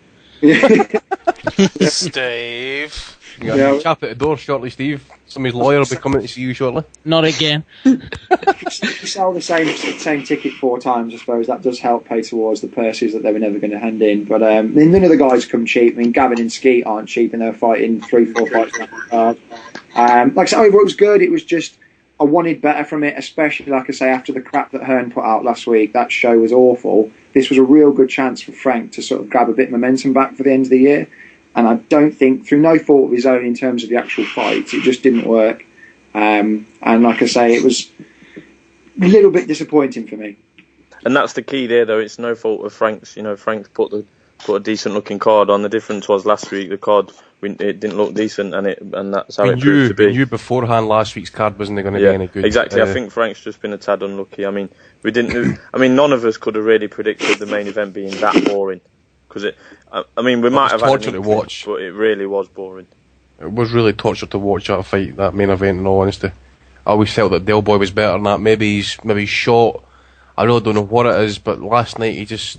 Steve. You got a chap at the door shortly, Steve. Somebody's lawyer will be coming to see you shortly. Not again. You sell the same ticket 4 times, I suppose. That does help pay towards the purses that they were never going to hand in. But none of the guys come cheap. Gavin and Skeet aren't cheap, and they're fighting 3-4 fights on the card. Like I said, it was good. It was just, I wanted better from it, especially, like I say, after the crap that Hearn put out last week. That show was awful. This was a real good chance for Frank to sort of grab a bit of momentum back for the end of the year. And I don't think, through no fault of his own in terms of the actual fights, it just didn't work. And like I say, it was a little bit disappointing for me. And that's the key there, though. It's no fault of Frank's. Frank put a decent looking card on. The difference was last week the card it didn't look decent, and that's how it proved to be. You beforehand, last week's card wasn't going to be any good. Exactly. I think Frank's just been a tad unlucky. We didn't. None of us could have really predicted the main event being that boring. Because we might have had to watch, but it really was boring. It was really torture to watch that fight, that main event. In all honesty, I always felt that Del Boy was better than that. Maybe he's shot. I really don't know what it is, but last night he just.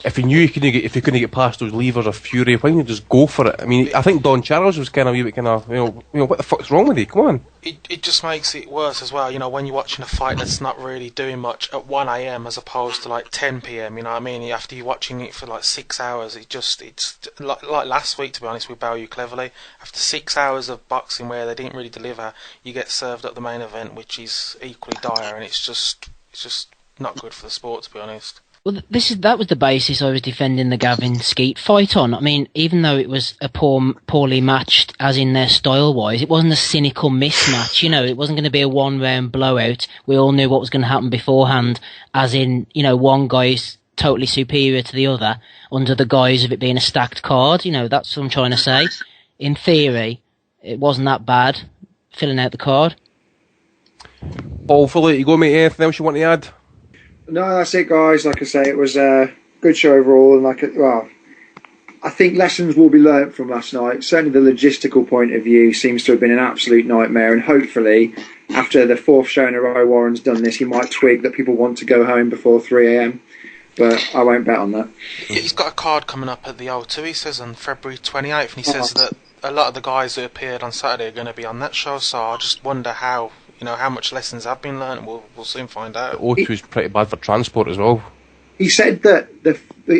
If he knew he couldn't get past those levers of Fury, why didn't he just go for it? I think Don Charles was kind of what the fuck's wrong with you? Come on. It just makes it worse as well. When you're watching a fight that's not really doing much at 1 a.m. as opposed to like 10 p.m. After you're watching it for like 6 hours, it's like last week, to be honest, with Bao Cleverly. After 6 hours of boxing where they didn't really deliver, you get served up the main event, which is equally dire, and it's just not good for the sport, to be honest. Well, that was the basis I was defending the Gavin Skeet fight on. Even though it was a poorly matched, as in their style-wise, it wasn't a cynical mismatch. It wasn't going to be a one-round blowout. We all knew what was going to happen beforehand, as in, one guy's totally superior to the other, under the guise of it being a stacked card. That's what I'm trying to say. In theory, it wasn't that bad, filling out the card. Paul, Philly, you go, mate, anything else you want to add? No, that's it, guys. Like I say, it was a good show overall, and I think lessons will be learnt from last night. Certainly the logistical point of view seems to have been an absolute nightmare, and hopefully after the 4th show in a row Warren's done this, he might twig that people want to go home before 3 a.m, but I won't bet on that. He's got a card coming up at the O2, he says, on February 28th, and he says that a lot of the guys who appeared on Saturday are going to be on that show, so I just wonder how much lessons have been learned. We'll soon find out. O2 is pretty bad for transport as well. He said that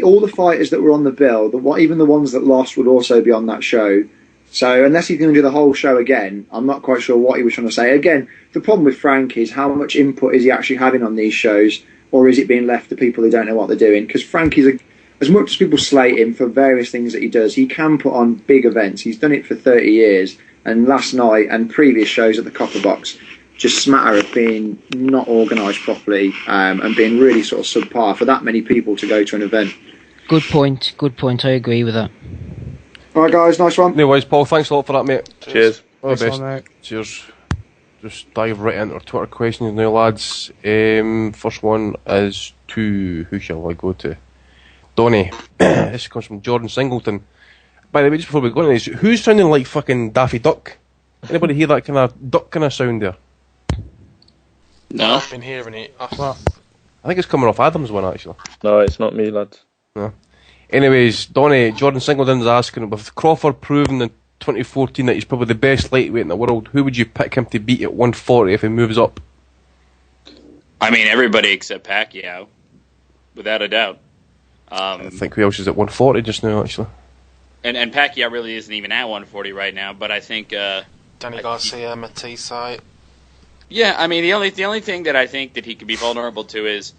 all the fighters that were on the bill, even the ones that lost, would also be on that show. So unless he's going to do the whole show again, I'm not quite sure what he was trying to say. Again, the problem with Frank is how much input is he actually having on these shows. or is it being left to people who don't know what they're doing? Because Frankie's as much as people slate him for various things that he does, he can put on big events. He's done it for 30 years, and last night and previous shows at the Copper Box just smatter of being not organised properly and being really sort of subpar for that many people to go to an event. Good point. I agree with that. All right, guys, nice one. No worries, Paul. Thanks a lot for that, mate. Cheers. All the best. Mate. Cheers. Just dive right into our Twitter questions now, lads. First one is to... Who shall I go to? Donny. This comes from Jordan Singleton. By the way, just before we go into this, who's sounding like fucking Daffy Duck? Anybody hear that kind of duck kind of sound there? No. I've been hearing it. I think it's coming off Adam's one, actually. No, it's not me, lads. No. Anyways, Donny, Jordan Singleton's asking, with Crawford proving in 2014 that he's probably the best lightweight in the world, who would you pick him to beat at 140 if he moves up? I mean, everybody except Pacquiao, without a doubt. I think who else is at 140 just now, actually? And Pacquiao really isn't even at 140 right now, but I think... Danny Garcia, Matisse. Yeah, I mean, the only thing that I think that he could be vulnerable to is,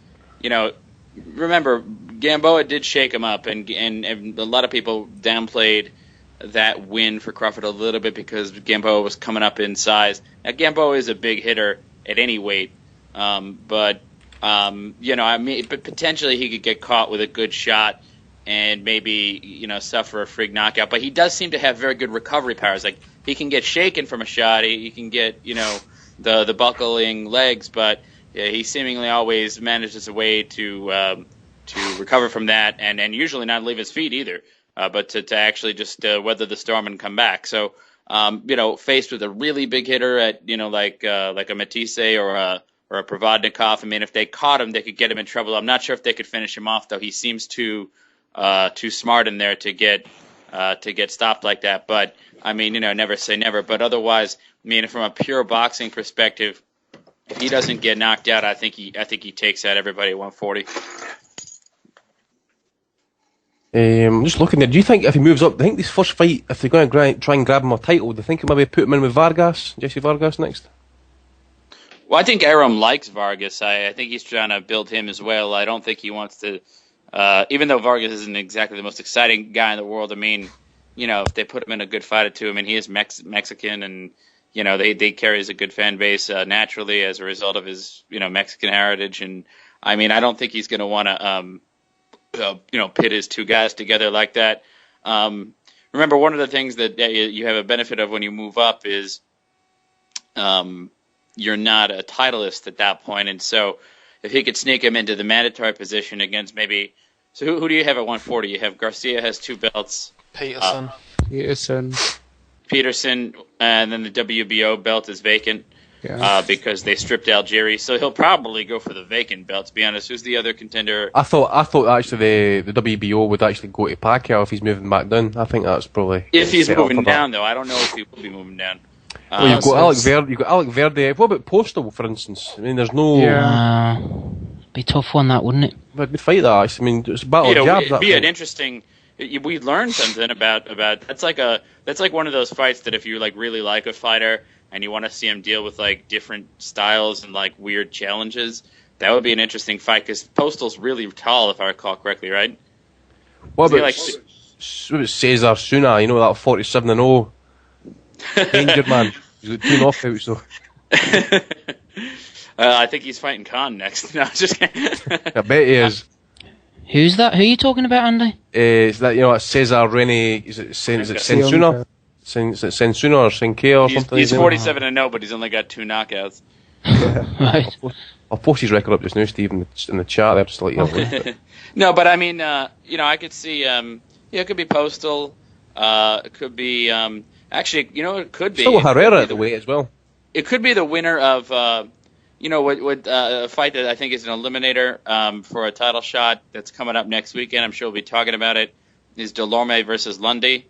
remember, Gamboa did shake him up, and a lot of people downplayed that win for Crawford a little bit because Gamboa was coming up in size. Now, Gamboa is a big hitter at any weight, but potentially he could get caught with a good shot and maybe, suffer a freak knockout. But he does seem to have very good recovery powers. Like, he can get shaken from a shot, he can get, the buckling legs, but he seemingly always manages a way to recover from that, and usually not leave his feet either, but to actually just weather the storm and come back. So, faced with a really big hitter at like a Matisse or a Provodnikov, I mean, if they caught him, they could get him in trouble. I'm not sure if they could finish him off, though. He seems too smart in there to get stopped like that. But I mean, never say never. But otherwise, I mean, from a pure boxing perspective, if he doesn't get knocked out, I think he takes out everybody at 140. I'm just looking there. Do you think if he moves up, do you think this first fight, if they're going to try and grab him a title, do you think maybe put him in with Jesse Vargas next? Well, I think Arum likes Vargas. I think he's trying to build him as well. I don't think he wants to, even though Vargas isn't exactly the most exciting guy in the world, I mean, if they put him in a good fight or two, I mean, he is Mexican, and, they carries a good fan base naturally as a result of his, Mexican heritage. And, I mean, I don't think he's going to want to, pit his two guys together like that. Remember, one of the things that you have a benefit of when you move up is you're not a titleist at that point. And so if he could sneak him into the mandatory position against maybe... So who do you have at 140? You have Garcia has 2 belts. Peterson, and then the WBO belt is vacant because they stripped Algieri. So he'll probably go for the vacant belt, to be honest. Who's the other contender? I thought actually the WBO would actually go to Pacquiao if he's moving back down. I think that's probably... If he's moving down, though. I don't know if he will be moving down. Well, you've got Alec Verde. What about Postal, for instance? I mean, there's no... Yeah. Be a tough one, that, wouldn't it? But good fight, that, actually. I mean, it's a battle of jabs. It'd be an interesting... We learned something about that's like one of those fights that if you really like a fighter and you want to see him deal with different styles and weird challenges, that would be an interesting fight because Postal's really tall, if I recall correctly, right? What about Cesar Suna? You know, that 47-0 injured man. He's got 2 knockouts though. I think he's fighting Khan next. No, just kidding. I bet he is. Who's that? Who are you talking about, Andy? It's that, it's Cesar Rene. Is it Sensuna? Sensuna or Senke or something? He's 47-0, but he's only got 2 knockouts. Right. I'll post his record up just now, Steve, in the chat there, just to let you know. No, but I mean, I could see, it could be Postal. It could be, actually, it could be. Still Herrera at the weight as well. It could be the winner of, a fight that I think is an eliminator for a title shot that's coming up next weekend. I'm sure we'll be talking about it. Is Delorme versus Lundy.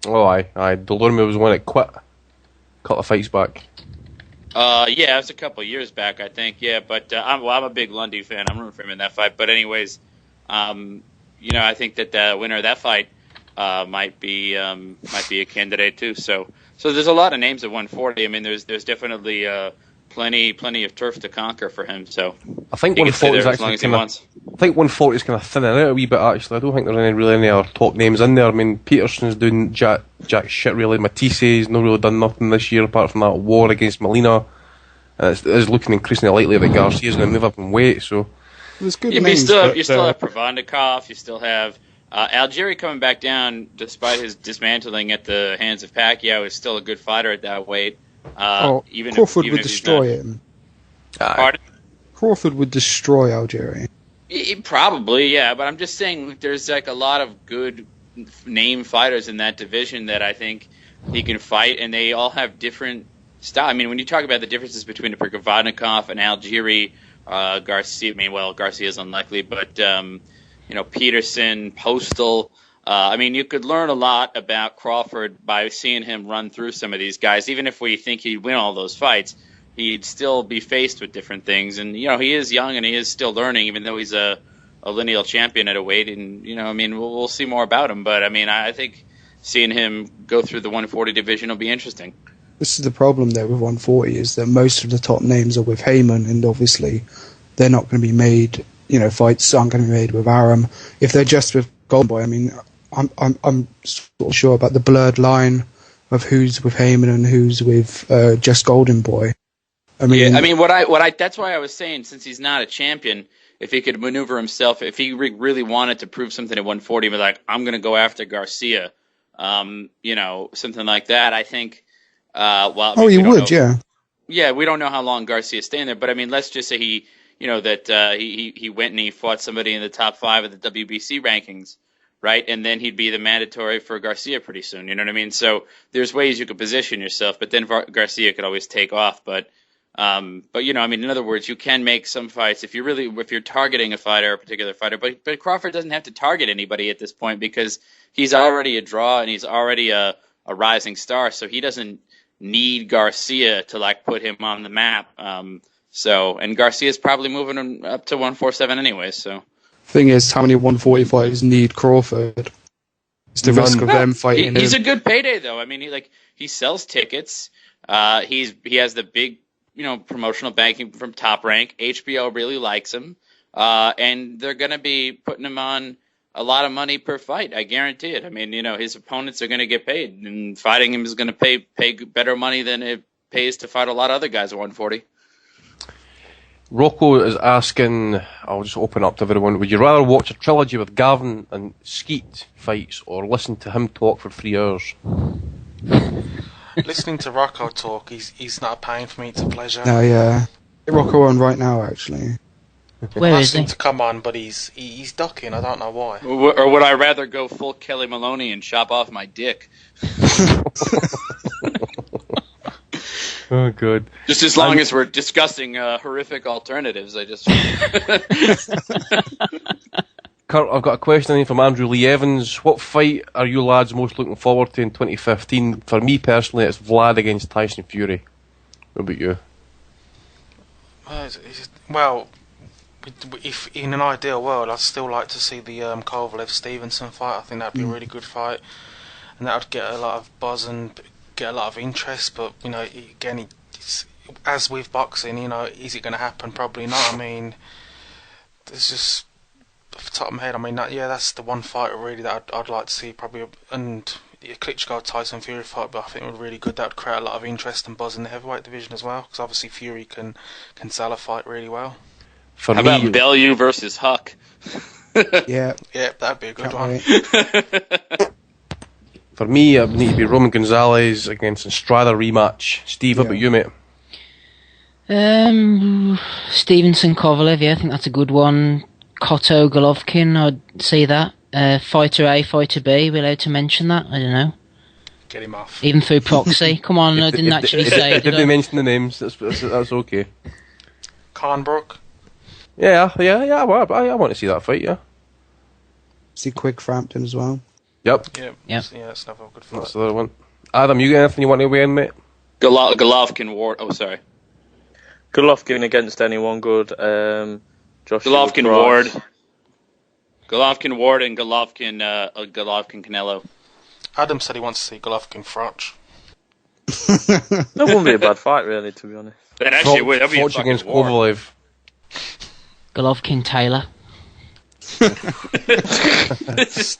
Oh, aye. Delorme was the one that quit. Cut the fights back. Yeah, it was a couple of years back, I think. Yeah, but I'm a big Lundy fan. I'm rooting for him in that fight. But anyways, I think that the winner of that fight might be a candidate too. So there's a lot of names at 140. I mean, there's definitely plenty of turf to conquer for him. So I think he can stay 140 is there as actually long as he wants. I think 140 is kind of thinning out a wee bit, actually. I don't think there's really any other top names in there. I mean, Peterson's doing jack shit, really. Matisse's not really done nothing this year apart from that war against Molina. And it is looking increasingly likely that Garcia's going to move up in weight, so... There's good Yeah, but names, you still have Provandikov, you still have Algieri coming back down despite his dismantling at the hands of Pacquiao is still a good fighter at that weight. Crawford would destroy him. Pardon? Crawford would destroy Algieri. Probably, yeah, but I'm just saying there's like a lot of good name fighters in that division that I think he can fight, and they all have different style. I mean, when you talk about the differences between Provandikov and Algieri, Garcia, Garcia's unlikely, but Peterson, Postal. I mean, you could learn a lot about Crawford by seeing him run through some of these guys. Even if we think he'd win all those fights, he'd still be faced with different things. And, he is young and he is still learning, even though he's a lineal champion at a weight. And, we'll see more about him. But, I think seeing him go through the 140 division will be interesting. This is the problem there with 140 is that most of the top names are with Heyman, and obviously they're not going to be made. Fights aren't going to be made with Aram. If they're just with Golden Boy, I'm sort of sure about the blurred line of who's with Heyman and who's with just Golden Boy. That's why I was saying, since he's not a champion, if he could maneuver himself, if he really wanted to prove something at 140, be like, I'm going to go after Garcia, something like that. I think. He would, yeah. Yeah, we don't know how long Garcia's staying there, but let's just say he went and he fought somebody in the top 5 of the WBC rankings, right? And then he'd be the mandatory for Garcia pretty soon. You know what I mean? So there's ways you could position yourself, but then Garcia could always take off. But in other words, you can make some fights if you're targeting a fighter, a particular fighter. But Crawford doesn't have to target anybody at this point because he's already a draw and he's already a rising star, so he doesn't need Garcia to put him on the map. And Garcia's probably moving him up to 147 anyway. So thing is, how many 140 fighters need Crawford? It's the risk of them fighting. He's a good payday though. He sells tickets. He has the big promotional banking from Top Rank. HBO really likes him, and they're going to be putting him on a lot of money per fight. I guarantee it. His opponents are going to get paid, and fighting him is going to pay better money than it pays to fight a lot of other guys at 140. Rocco is asking, I'll just open up to everyone, would you rather watch a trilogy with Gavin and Skeet fights or listen to him talk for 3 hours? Listening to Rocco talk, he's not a pain for me to pleasure. No, yeah. Rocco on right now, actually. Where is he? To come on, but he's ducking. I don't know why. Or would I rather go full Kelly Maloney and chop off my dick? Oh, good. Just as long as we're discussing horrific alternatives, I just. Kurt, I've got a question in from Andrew Lee Evans. What fight are you lads most looking forward to in 2015? For me personally, it's Vlad against Tyson Fury. What about you? Well, if in an ideal world, I'd still like to see the Kovalev-Stevenson fight. I think that'd be a really good fight, and that would get a lot of buzz and get a lot of interest. But again, it's, as with boxing, is it going to happen? Probably not. There's just off the top of my head. That's the one fight really that I'd like to see probably, and the Klitschko Tyson Fury fight. But I think it would be really good. That would create a lot of interest and buzz in the heavyweight division as well, because obviously Fury can sell a fight really well. How about Bellew versus Huck? Yeah, that'd be a good one. For me, it would need to be Roman Gonzalez against Estrada rematch. Steve, how about you, mate? Stevenson Kovalev, I think that's a good one. Cotto Golovkin, I'd see that. Fighter A, Fighter B, are we allowed to mention that? I don't know. Get him off. Even through proxy. Come on, I didn't actually say it. If they mention the names, that's okay. Carnbrook. Yeah, I want to see that fight, yeah. See Quick Frampton as well. Yep. Yeah, that's another good fight. That's the other one. Adam, you got anything you want to weigh in, mate? Golovkin Ward. Oh, sorry. Golovkin against anyone good. Josh Golovkin Ward. Golovkin Ward and Golovkin Canelo. Adam said he wants to see Golovkin Froch. That wouldn't be a bad fight, really, to be honest. That actually would. That'd be a Forge fucking against war. Kovalev. Golovkin Taylor.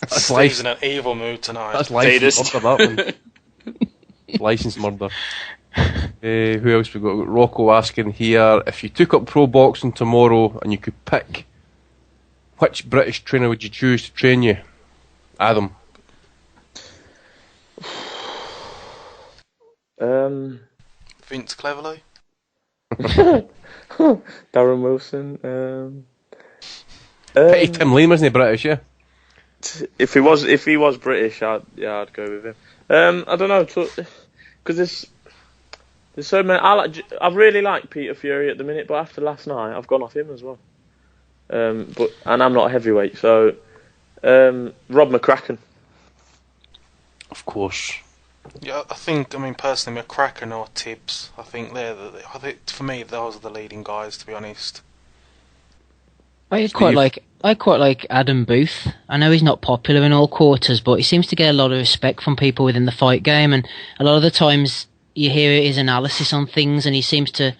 Steve's in an evil mood tonight. That's licensed murder, that one. Licensed murder. Who else we got? Rocco asking here, if you took up pro boxing tomorrow and you could pick, which British trainer would you choose to train you? Adam. Vince Cleverly. Darren Wilson. Pity Tim Lane, wasn't he British, yeah? If he was British, I'd go with him. I don't know, because there's so many. I really like Peter Fury at the minute, but after last night, I've gone off him as well. And I'm not a heavyweight, so Rob McCracken. Of course. Yeah, I mean, personally, McCracken or Tibbs. I think for me, those are the leading guys, to be honest. I quite like Adam Booth. I know he's not popular in all quarters, but he seems to get a lot of respect from people within the fight game, and a lot of the times you hear his analysis on things, and he seems to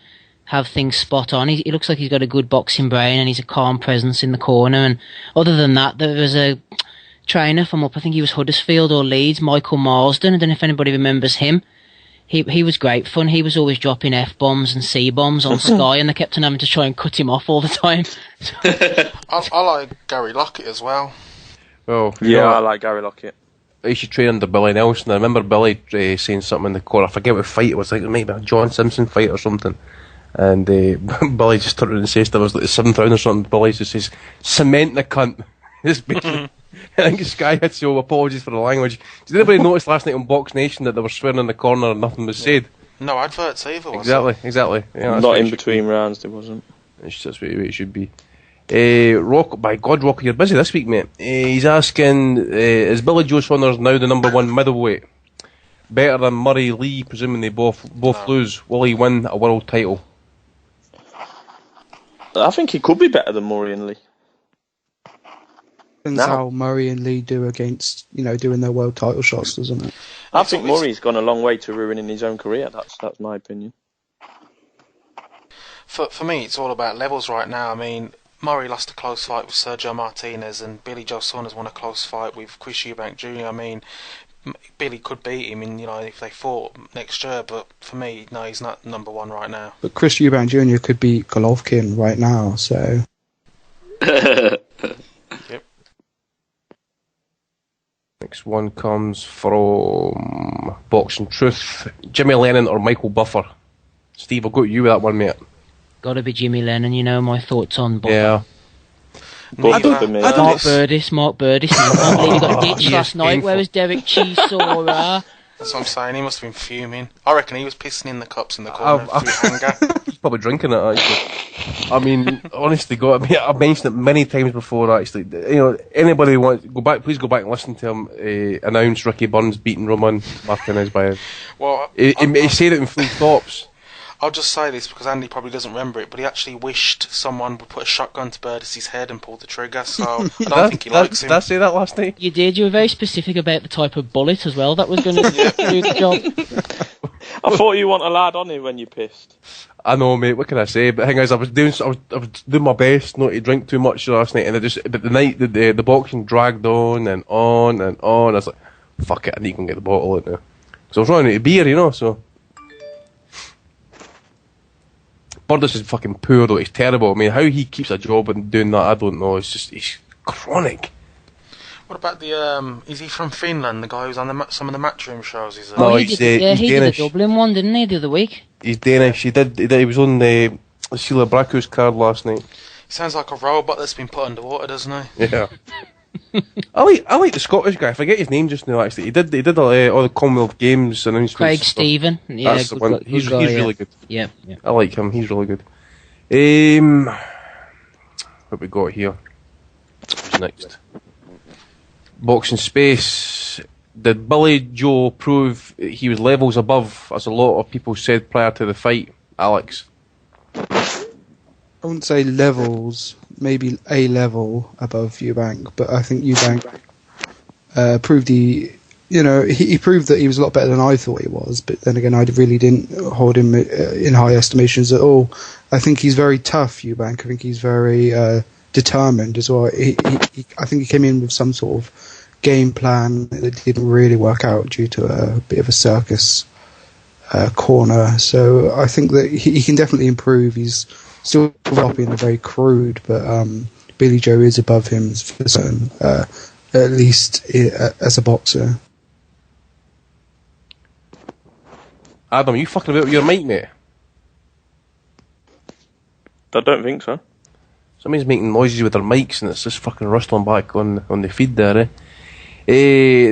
have things spot on. He looks like he's got a good boxing brain, and he's a calm presence in the corner. And other than that, there was a trainer from I think he was Huddersfield or Leeds, Michael Marsden. I don't know if anybody remembers him. He was great fun. He was always dropping F-bombs and C-bombs on Sky, and they kept on having to try and cut him off all the time. I like Gary Lockett as well. Well, I like Gary Lockett. I used to train under Billy Nelson. I remember Billy saying something in the corner. I forget what fight it was. Like maybe a John Simpson fight or something. And Billy just turned around and says there was like the 7th round or something. Billy just says, "Cement the cunt." It's basically. I think Sky had so apologies for the language. Did anybody notice last night on Box Nation that they were swearing in the corner and nothing was said? No adverts either. Exactly. Yeah, not in between rounds, there wasn't. That's what it should be. Rock, by God, Rocky, you're busy this week, mate. He's asking, is Billy Joe Saunders now the number 1 middleweight? Better than Murray Lee, presuming they both lose. Will he win a world title? I think he could be better than Murray and Lee. Depends how Murray and Lee do against, doing their world title shots, doesn't it? I think Murray's gone a long way to ruining his own career. That's my opinion. For me, it's all about levels right now. I mean, Murray lost a close fight with Sergio Martinez, and Billy Joe Saunders won a close fight with Chris Eubank Jr. I mean, Billy could beat him if they fought next year, but for me, no, he's not number 1 right now. But Chris Eubank Jr. could beat Golovkin right now, so... Yep. Next one comes from Boxing Truth. Jimmy Lennon or Michael Buffer? Steve, I'll go to you with that one, mate. Gotta be Jimmy Lennon, my thoughts on Buffer. Yeah. Mark Burdiss, man. I can't believe he got ditched last night. Where was Derek Chisora? That's what I'm saying, he must have been fuming. I reckon he was pissing in the cups in the corner through anger. He's probably drinking it, actually. I mean, honestly, I've mentioned it many times before, actually. Anybody wants please go back and listen to him announce Ricky Burns beating Roman Martinez by... Well, he said it in full stops. I'll just say this because Andy probably doesn't remember it, but he actually wished someone would put a shotgun to Burdis' head and pull the trigger, so I don't think he likes him. Did I say that last night? You did. You were very specific about the type of bullet as well that was going to do the job. I thought you weren't allowed on him when you pissed. I know, mate. What can I say? But the thing is, I was doing my best not to drink too much last night, and but the night the boxing dragged on and on and on. I was like, fuck it, I need to go and get the bottle out now. So I was running out of beer, so... Burdis is fucking poor though, he's terrible. I mean, how he keeps a job and doing that, I don't know. He's chronic. What about is he from Finland, the guy who's on some of the Matchroom shows? No, he's Danish. He did a Dublin one, didn't he, the other week? He's Danish. He was on the Sheila Bracco's card last night. He sounds like a robot that's been put underwater, doesn't he? Yeah. I like the Scottish guy. I forget his name just now. Actually, he did all the Commonwealth Games announcements. Craig Stephen. Yeah, that's the one. He's guy, really good. Yeah. I like him. He's really good. What we got here? What's next? Boxing Space. Did Billy Joe prove he was levels above, as a lot of people said prior to the fight, Alex? I wouldn't say levels, maybe a level above Eubank, but I think Eubank proved he he proved that he was a lot better than I thought he was. But then again, I really didn't hold him in high estimations at all. I think he's very tough, Eubank. I think he's very determined as well. I think he came in with some sort of game plan that didn't really work out due to a bit of a circus corner. So I think that he can definitely improve. He's still being very crude, but Billy Joe is above him for certain, at least as a boxer. Adam, are you fucking about with your mic, mate? I don't think so. Somebody's making noises with their mics and it's just fucking rustling back on the feed there,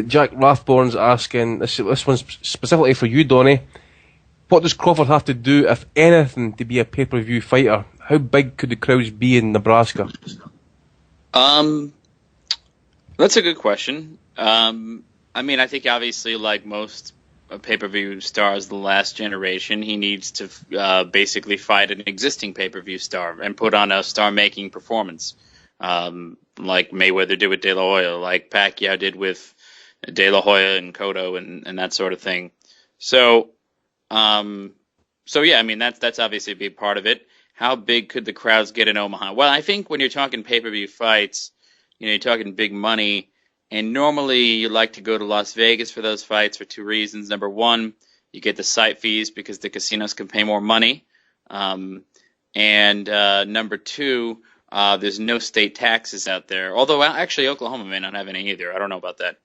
Jack Rathbourne's asking, this one's specifically for you, Donnie. What does Crawford have to do, if anything, to be a pay-per-view fighter? How big could the crowds be in Nebraska? That's a good question. I think obviously, like most pay-per-view stars of the last generation, he needs to basically fight an existing pay-per-view star and put on a star-making performance, like Mayweather did with De La Hoya, like Pacquiao did with De La Hoya and Cotto and that sort of thing. So yeah, that's obviously a big part of it. How big could the crowds get in Omaha? Well, I think when you're talking pay-per-view fights, you're talking big money. And normally you like to go to Las Vegas for those fights for two reasons. Number one, you get the site fees because the casinos can pay more money. And number two, there's no state taxes out there. Although actually Oklahoma may not have any either. I don't know about that.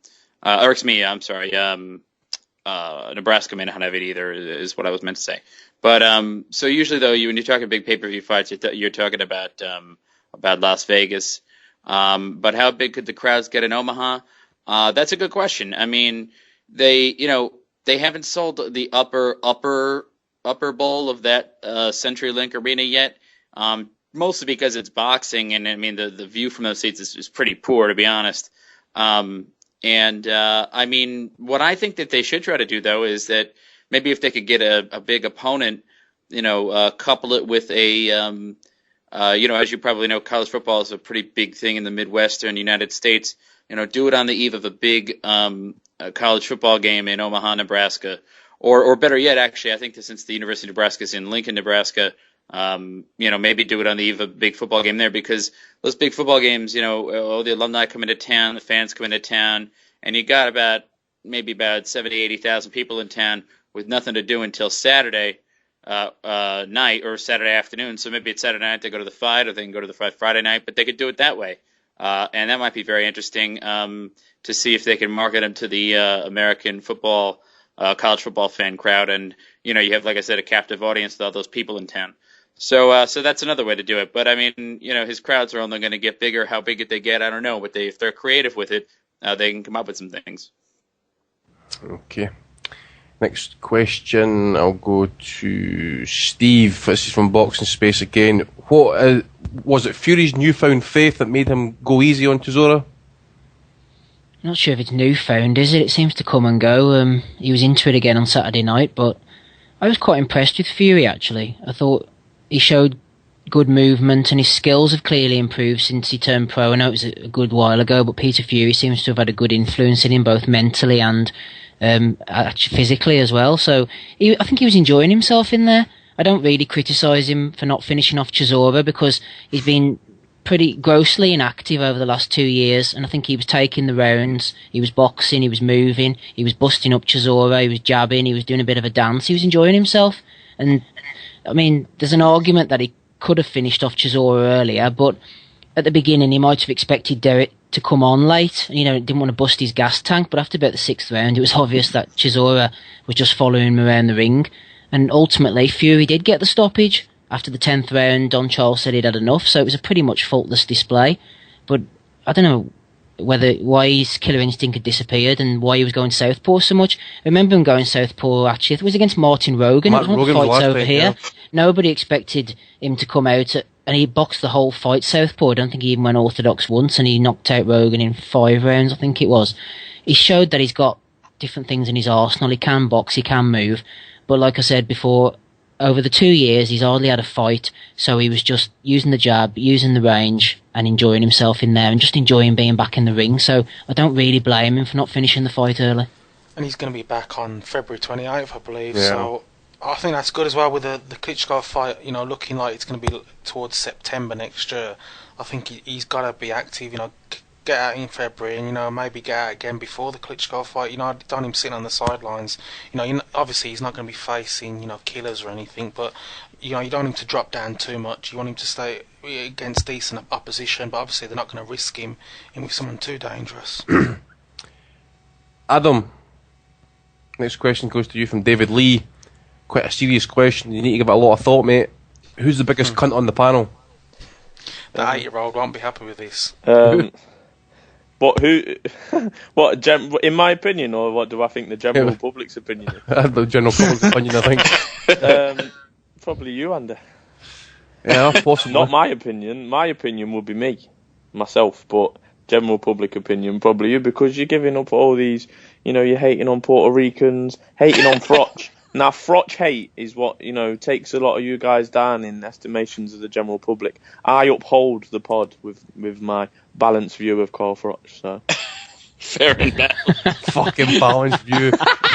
Nebraska may not have it either is what I was meant to say. But so usually though, when you're talking big pay-per-view fights, you're talking about Las Vegas. But how big could the crowds get in Omaha? That's a good question. I mean, they haven't sold the upper bowl of that CenturyLink Arena yet. Mostly because it's boxing, and I mean the view from those seats is pretty poor, to be honest. What I think that they should try to do though is that maybe if they could get a big opponent, couple it with a as you probably know, college football is a pretty big thing in the Midwestern United States. Do it on the eve of a big college football game in Omaha, Nebraska. Or better yet, actually, I think that since the University of Nebraska is in Lincoln, Nebraska, maybe do it on the eve of a big football game there, because those big football games, all the alumni come into town, the fans come into town, and you got about 70, 80,000 people in town with nothing to do until Saturday night or Saturday afternoon. So maybe it's Saturday night they go to the fight, or they can go to the fight Friday night, but they could do it that way. And that might be very interesting to see if they can market them to the American football, college football fan crowd. And, you have, like I said, a captive audience with all those people in town. So that's another way to do it. But, his crowds are only going to get bigger. How big they get, I don't know. But if they're creative with it, they can come up with some things. Okay. Next question, I'll go to Steve. This is from Boxing Space again. What was it Fury's newfound faith that made him go easy on Chisora? I'm not sure if it's newfound, is it? It seems to come and go. He was into it again on Saturday night, but I was quite impressed with Fury, actually. I thought he showed good movement, and his skills have clearly improved since he turned pro. I know it was a good while ago, but Peter Fury seems to have had a good influence in him, both mentally and physically as well. So I think he was enjoying himself in there. I don't really criticise him for not finishing off Chisora, because he's been pretty grossly inactive over the last 2 years, and I think he was taking the rounds, he was boxing, he was moving, he was busting up Chisora, he was jabbing, he was doing a bit of a dance, he was enjoying himself. And there's an argument that he could have finished off Chisora earlier, but at the beginning he might have expected Derek to come on late, didn't want to bust his gas tank, but after about the 6th round it was obvious that Chisora was just following him around the ring, and ultimately Fury did get the stoppage. After the 10th round, Don Charles said he'd had enough, so it was a pretty much faultless display. But I don't know why his killer instinct had disappeared and why he was going southpaw so much. I remember him going southpaw, actually. It was against Martin Rogan. It was one of the fights over here. Yeah. Nobody expected him to come out, and he boxed the whole fight southpaw. I don't think he even went orthodox once, and he knocked out Rogan in 5 rounds, I think it was. He showed that he's got different things in his arsenal. He can box, he can move. But like I said before, over the 2 years, he's hardly had a fight, so he was just using the jab, using the range, and enjoying himself in there, and just enjoying being back in the ring. So I don't really blame him for not finishing the fight early. And he's going to be back on February 28th, I believe. Yeah. So I think that's good as well with the Klitschko fight, looking like it's going to be towards September next year. I think he's got to be active, get out in February and, maybe get out again before the Klitschko fight. I don't want him sitting on the sidelines. Obviously he's not going to be facing, killers or anything, but, you don't want him to drop down too much. You want him to stay against decent opposition, but obviously they're not going to risk him with someone too dangerous. Adam, next question goes to you from David Lee. Quite a serious question. You need to give it a lot of thought, mate. Who's the biggest cunt on the panel? The 8-year-old won't be happy with this. But who? What? In my opinion, or what do I think the general public's opinion is? The general public's opinion, I think. Probably you, Andy. Yeah, possibly. Not my opinion. My opinion would be myself, but general public opinion probably you, because you're giving up all these. You're hating on Puerto Ricans, hating on Froch. Now, Froch hate is what, takes a lot of you guys down in estimations of the general public. I uphold the pod with my balanced view of Carl Froch, so. Fair enough. Fucking balanced view.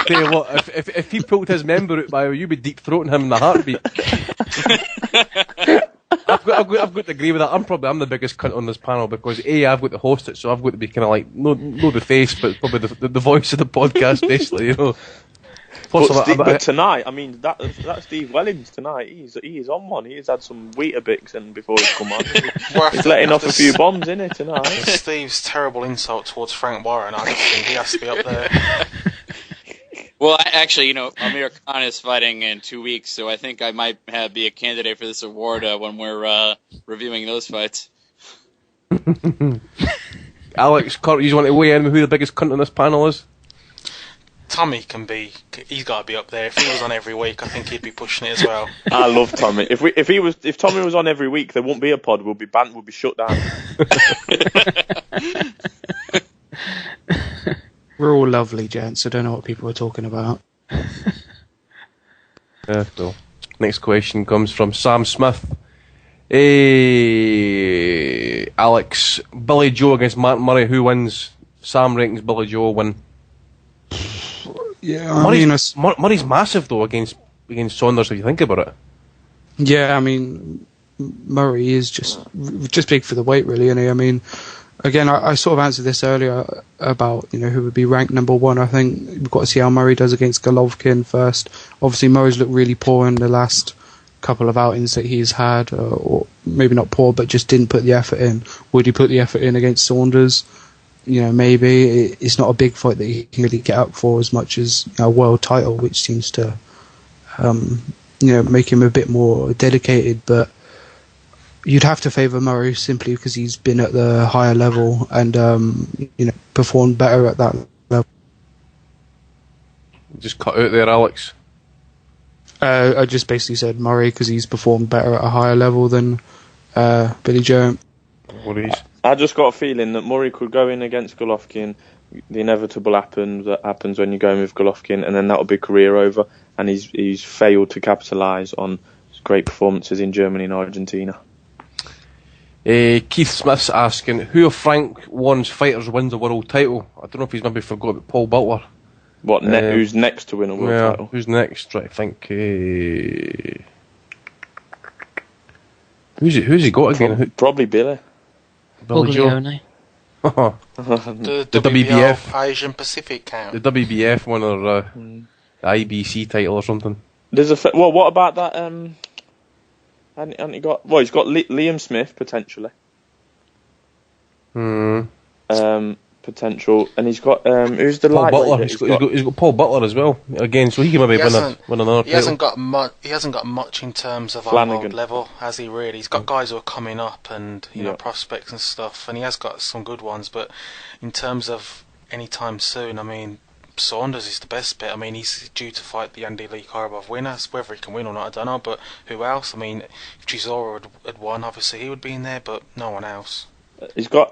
Tell you what, if he pulled his member out by you'd be deep throating him in the heartbeat. I've got to agree with that. I'm the biggest cunt on this panel because I've got to host it, so I've got to be kind of like no the face, but probably the voice of the podcast, basically. But tonight, I mean, that's Steve Wellings tonight. He is on one. He has had some Weetabix and before he's come on. He's letting off a few bombs in it tonight. Steve's terrible insult towards Frank Warren, I just think he has to be up there. Well, actually, Amir Khan is fighting in 2 weeks, so I think I might be a candidate for this award when we're reviewing those fights. Alex, Kurt, you want to weigh in with who the biggest cunt on this panel is? Tommy he's got to be up there. If he was on every week, I think he'd be pushing it as well. I love Tommy. If Tommy was on every week, there wouldn't be a pod. We'll be banned. We'll be shut down. We're all lovely, gents. I don't know what people are talking about. Yeah, cool. Next question comes from Sam Smith. Alex, Billy Joe against Martin Murray. Who wins? Sam reckons Billy Joe will win. Yeah, Murray's massive though against Saunders. If you think about it. Yeah, I mean, Murray is just big for the weight, really, isn't he? I mean, again, I sort of answered this earlier about who would be ranked number one. I think we've got to see how Murray does against Golovkin first. Obviously, Murray's looked really poor in the last couple of outings that he's had, or maybe not poor, but just didn't put the effort in. Would he put the effort in against Saunders? Maybe it's not a big fight that he can really get up for as much as a world title, which seems to, make him a bit more dedicated. But you'd have to favour Murray simply because he's been at the higher level and, performed better at that level. Just cut out there, Alex. I just basically said Murray because he's performed better at a higher level than Billy Joe. Worries. I just got a feeling that Murray could go in against Golovkin. The inevitable happens when you go in with Golovkin, and then that'll be career over. And he's failed to capitalise on great performances in Germany and Argentina. Keith Smith's asking, who of Frank Warren's fighters wins a world title? I don't know if he's maybe forgot about Paul Butler. Who's next to win a world title? Who's next? Try to think. Who's he got again? Probably Billy. Billy Joe. The WBF Asian Pacific count. The WBF won or the IBC title or something. There's what about that? Hasn't he got? Well, he's got Liam Smith potentially. Potential, and he's got who's the Paul Butler? He's got Paul Butler as well again, so he can maybe win another. He hasn't got much. He hasn't got much in terms of world level, has he? Really, he's got guys who are coming up and prospects and stuff, and he has got some good ones. But in terms of any time soon, I mean, Saunders is the best bet. I mean, he's due to fight the Andy Lee Korobov winner. Whether he can win or not, I don't know. But who else? I mean, if Chisora had won, obviously he would be in there, but no one else. He's got.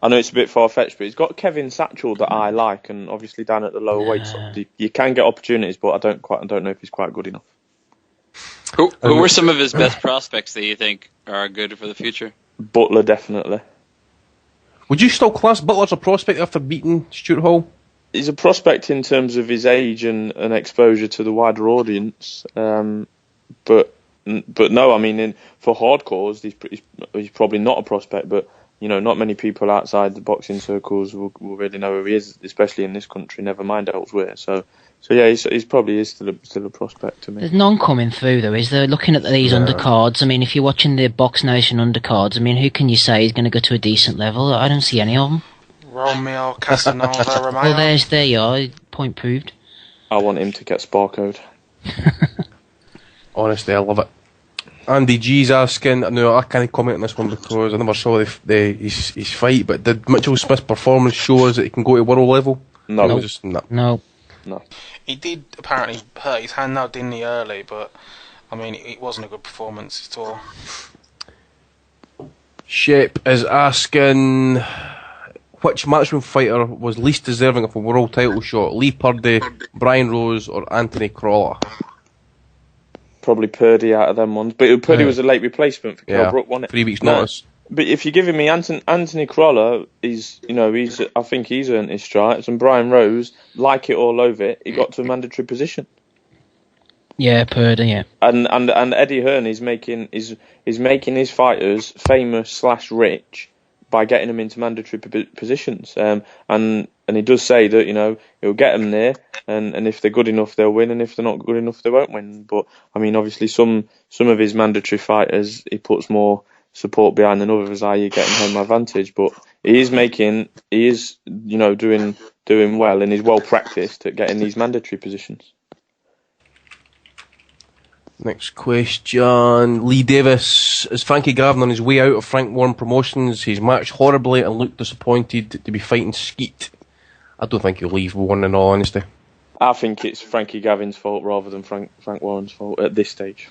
I know it's a bit far-fetched, but he's got Kevin Satchel that I like, and obviously down at the lower weights, you can get opportunities, but I don't know if he's quite good enough. Who were some of his best prospects that you think are good for the future? Butler, definitely. Would you still class Butler as a prospect after beating Stuart Hall? he's a prospect in terms of his age and exposure to the wider audience. But no, I mean, for hardcores, he's probably not a prospect. But not many people outside the boxing circles will really know who he is, especially in this country. Never mind elsewhere. So yeah, he's probably still a prospect to me. There's none coming through though, is there? Looking at these undercards, I mean, if you're watching the Box Nation undercards, I mean, who can you say is going to go to a decent level? I don't see any of them. Romeo Casanova Romeo. Well, there you are. Point proved. I want him to get Sparkoed. Honestly, I love it. Andy G's asking, no, I can't comment on this one because I never saw his fight, but did Mitchell Smith's performance show us that he can go to world level? No. No. He did apparently hurt his hand now, didn't he, early, but I mean, it wasn't a good performance at all. Shep is asking, which matchroom fighter was least deserving of a world title shot? Lee Purdy, Brian Rose, or Anthony Crawler? Probably Purdy out of them ones, but Purdy was a late replacement for Kell Brook, wasn't it? 3 weeks notice. But if you're giving me Anthony Crawler, I think he's earned his stripes, and Brian Rose, like it or loathe it, he got to a mandatory position. Yeah, Purdy, yeah. And Eddie Hearn is making his fighters famous/rich by getting them into mandatory positions. And he does say that he'll get them there, and if they're good enough they'll win, and if they're not good enough they won't win. But I mean, obviously some of his mandatory fighters he puts more support behind than others, i.e. getting home advantage. But he is doing well, and he's well practiced at getting these mandatory positions. Next question. Lee Davis. Is Frankie Gavin on his way out of Frank Warren Promotions? He's matched horribly and looked disappointed to be fighting Skeet. I don't think he'll leave Warren, in all honesty. I think it's Frankie Gavin's fault rather than Frank Warren's fault at this stage.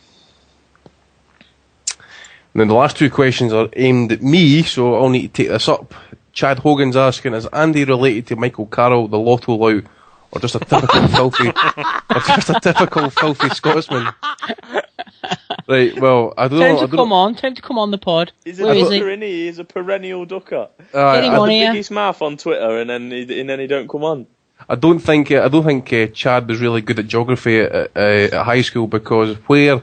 And then the last two questions are aimed at me, so I'll need to take this up. Chad Hogan's asking, is Andy related to Michael Carroll, the Lotto Lout, or just a typical filthy Scotsman? Right, well, I don't know. Time to come on the pod. He's a ducker, isn't he? He's a perennial ducker. Get him on the here. biggest mouth on Twitter, and then he don't come on. I don't think Chad was really good at geography at high school, because where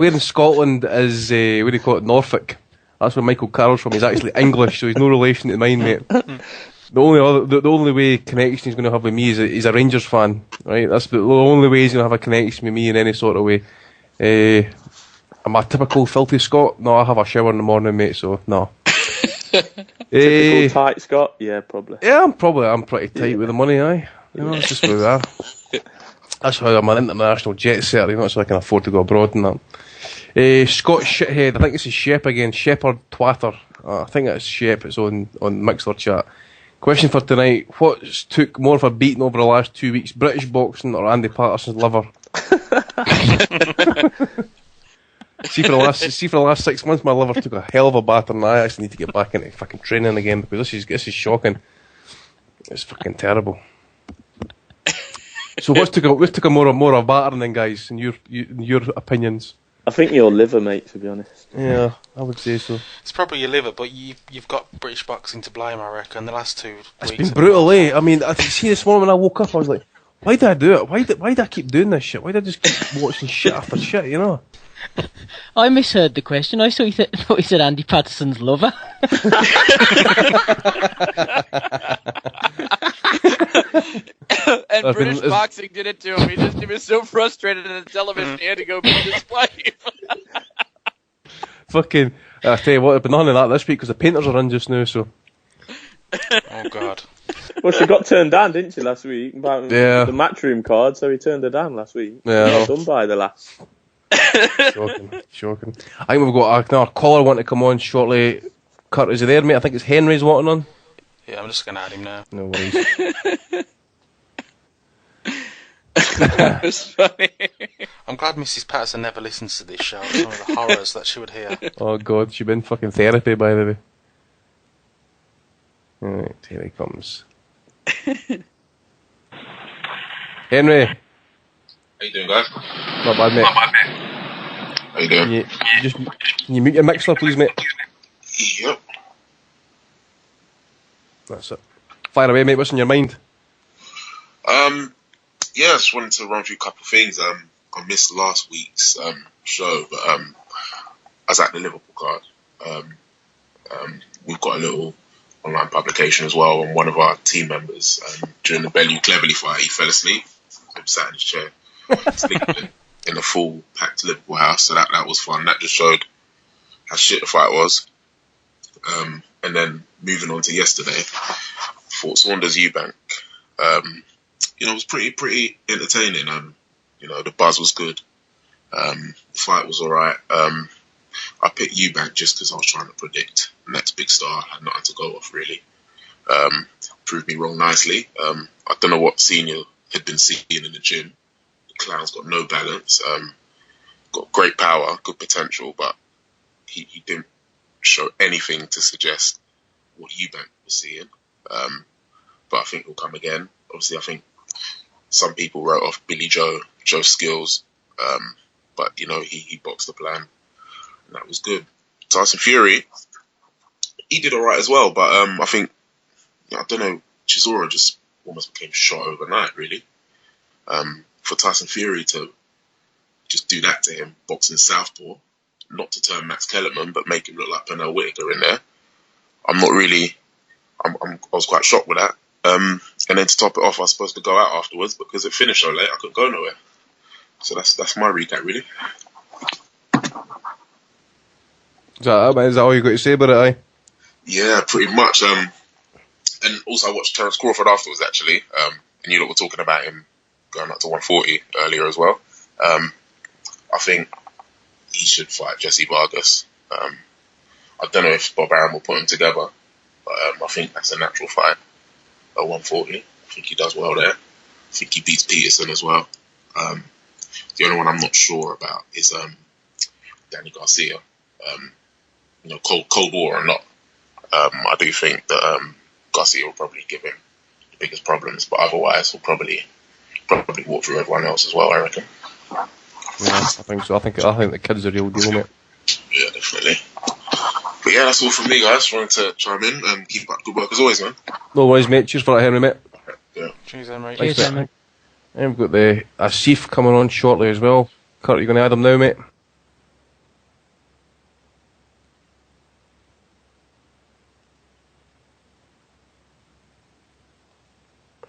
in Scotland is what do you call it, Norfolk? That's where Michael Carroll's from. He's actually English, so he's no relation to mine, mate. The only way connection he's going to have with me is he's a Rangers fan, right? That's the only way he's going to have a connection with me in any sort of way. I'm a typical filthy Scot. No, I have a shower in the morning, mate, so no. Typical tight Scot? Yeah, probably. Yeah, I'm pretty tight with the money, aye. It's just where we are. That's how I'm an international jet setter, so I can afford to go abroad and that. Scott Shithead, I think this is Shep again, Shepherd Twatter. I think that's Shep, it's on Mixler chat. Question for tonight, what's took more of a beating over the last 2 weeks, British boxing or Andy Patterson's liver? See for the last 6 months my liver took a hell of a batter, and I actually need to get back into fucking training again, because this is shocking. It's fucking terrible. So what took a more of a battering then, guys, in your opinions? I think your liver, mate, to be honest. Yeah, I would say so. It's probably your liver, but you've got British boxing to blame, I reckon. The last 2 weeks. It's been brutal, eh? I mean, see this morning when I woke up, I was like, why did I do it? Why did I keep doing this shit? Why did I just keep watching shit after shit, I misheard the question. I thought he said Andy Patterson's lover. And British boxing did it to him. He was so frustrated at the television he had to go beat his wife. Fucking, I tell you what, I've been on that this week because the painters are in just now, so. Oh God. Well, she got turned down, didn't she, last week? About the matchroom card, so he turned her down last week. Yeah. Not done by the lass. Shocking. I think we've got a caller want to come on shortly. Kurt, is he there, mate? I think it's Henry's wanting on. Yeah, I'm just going to add him now. No worries. That was funny. I'm glad Mrs. Patterson never listens to this show. It's one of the horrors that she would hear. Oh God, she's been fucking therapy, by the way. Alright, here he comes. Henry. How you doing, guys? Not bad, mate. How you doing? Can you mute your mixer, please, mate? Yep. That's it. Fire away, mate. What's in your mind? Yeah, I just wanted to run through a couple of things. I missed last week's show, but I was at the Liverpool card. We've got a little online publication as well, and one of our team members, during the Bellew Cleverly fight, he fell asleep. He sat in his chair, sleeping in a full packed Liverpool house. So that was fun. That just showed how shit the fight was. And then moving on to yesterday, fought Saunders Eubank. It was pretty entertaining. The buzz was good. The fight was alright. I picked Eubank just because I was trying to predict the next big star. I had nothing to go off, really. Proved me wrong nicely. I don't know what Senior had been seeing in the gym. The clown's got no balance. Got great power, good potential, but he didn't show anything to suggest what Eubank was seeing. But I think he'll come again. Obviously, I think some people wrote off Billy Joe skills, but he boxed the plan, and that was good. Tyson Fury, he did all right as well, but I think I don't know. Chisora just almost became shot overnight, really. For Tyson Fury to just do that to him, boxing southpaw, not to turn Max Kellerman, but make him look like Pernell Whitaker in there. I was quite shocked with that. And then to top it off, I was supposed to go out afterwards, but because it finished so late, I couldn't go nowhere. So that's my recap, really. Is that all you got to say about it, aye? Yeah, pretty much. And also I watched Terence Crawford afterwards, actually. And you lot were talking about him going up to 140 earlier as well. I think he should fight Jesse Vargas. I don't know if Bob Arum will put him together, but I think that's a natural fight at 140. I think he does well there. I think he beats Peterson as well. The only one I'm not sure about is Danny Garcia. Cold War or not, I do think that Garcia will probably give him the biggest problems, but otherwise he'll probably walk through everyone else as well, I reckon. Yeah, I think so. I think the kid's a real deal, mate. Yeah, definitely. But yeah, that's all from me, guys. Wanted to chime in and keep up good work as always, man. No worries, mate. Cheers for that, Henry, mate. Yeah. Cheers, mate. Cheers, mate. And we've got the Asif coming on shortly as well. Kurt, you going to add him now, mate?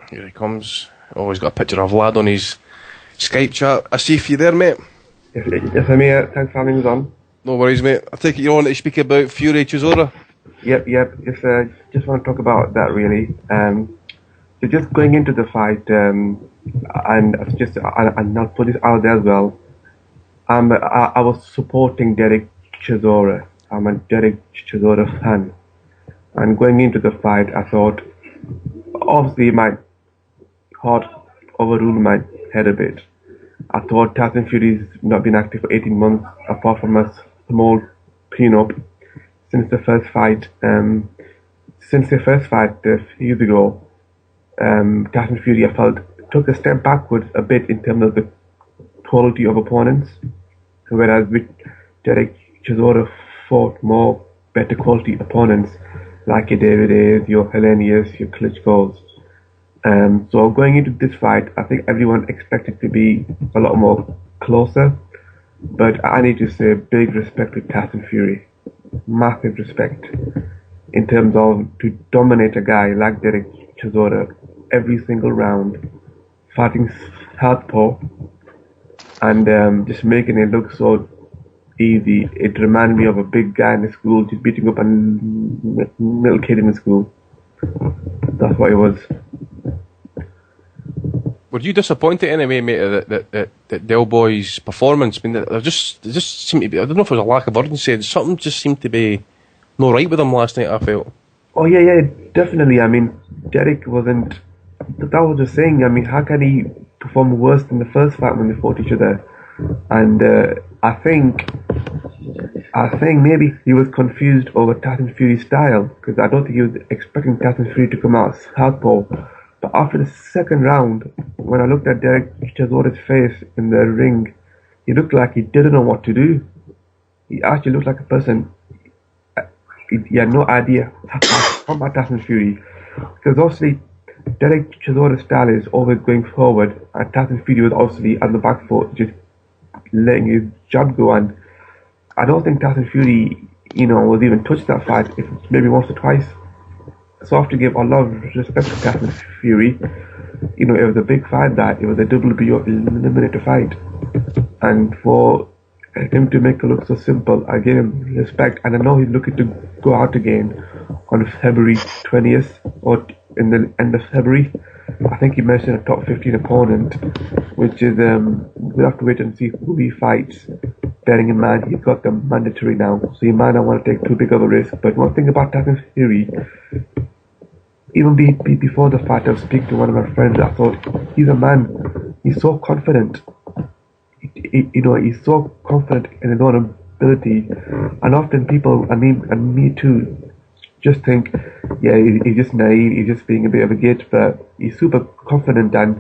Here he comes. Oh, he's got a picture of Vlad on his Skype chat. Asif, you there, mate? Yes, I'm here. Thanks for having us on. No worries, mate. I take it you want to speak about Fury Chisora? Yep. Just want to talk about that, really. So just going into the fight, and I'll put this out there as well. I was supporting Derek Chisora. I'm a Derek Chisora fan. And going into the fight, I thought, obviously my heart overruled my head a bit. I thought Tyson Fury's not been active for 18 months, apart from a small prenup since the first fight. A few years ago, Tyson Fury, I felt, took a step backwards a bit in terms of the quality of opponents, whereas with Derek Chisora fought more better quality opponents like your David Ayes, your Helenius, your Klitschko's. So going into this fight, I think everyone expected to be a lot more closer, but I need to say big respect to Tyson Fury, massive respect in terms of to dominate a guy like Derek Chisora every single round, fighting southpaw and just making it look so easy. It reminded me of a big guy in the school just beating up a little kid in the school. That's what it was. Were you disappointed anyway, mate, that Del Boy's performance? I mean, there just seemed to be, I don't know if it was a lack of urgency, something just seemed to be not right with him last night, I felt. Oh yeah, definitely. I mean, Derek wasn't, that was the saying, I mean, how can he perform worse than the first fight when they fought each other? And I think maybe he was confused over Tyson Fury's style, because I don't think he was expecting Tyson Fury to come out southpaw. But after the second round, when I looked at Derek Chisora's face in the ring, he looked like he didn't know what to do. He actually looked like a person, he had no idea about Tyson Fury. Because obviously, Derek Chisora's style is always going forward, and Tyson Fury was obviously on the back foot, just letting his jab go. And I don't think Tyson Fury, was even touched that fight, if maybe once or twice. So I have to give a lot of respect to Tyson Fury. It was a big fight that. It was a WBO eliminator fight. And for him to make it look so simple, I give him respect. And I know he's looking to go out again on February 20th, or in the end of February. I think he mentioned a top 15 opponent, which is, we'll have to wait and see who he fights. Bearing in mind, he's got them mandatory now, so he might not want to take too big of a risk. But one thing about Tyson Fury, even before the fight, I was speaking to one of my friends. I thought, he's a man. He's so confident. He's so confident in his own ability. And often people, and me too, just think, yeah, he's just naive. He's just being a bit of a git. But he's super confident. And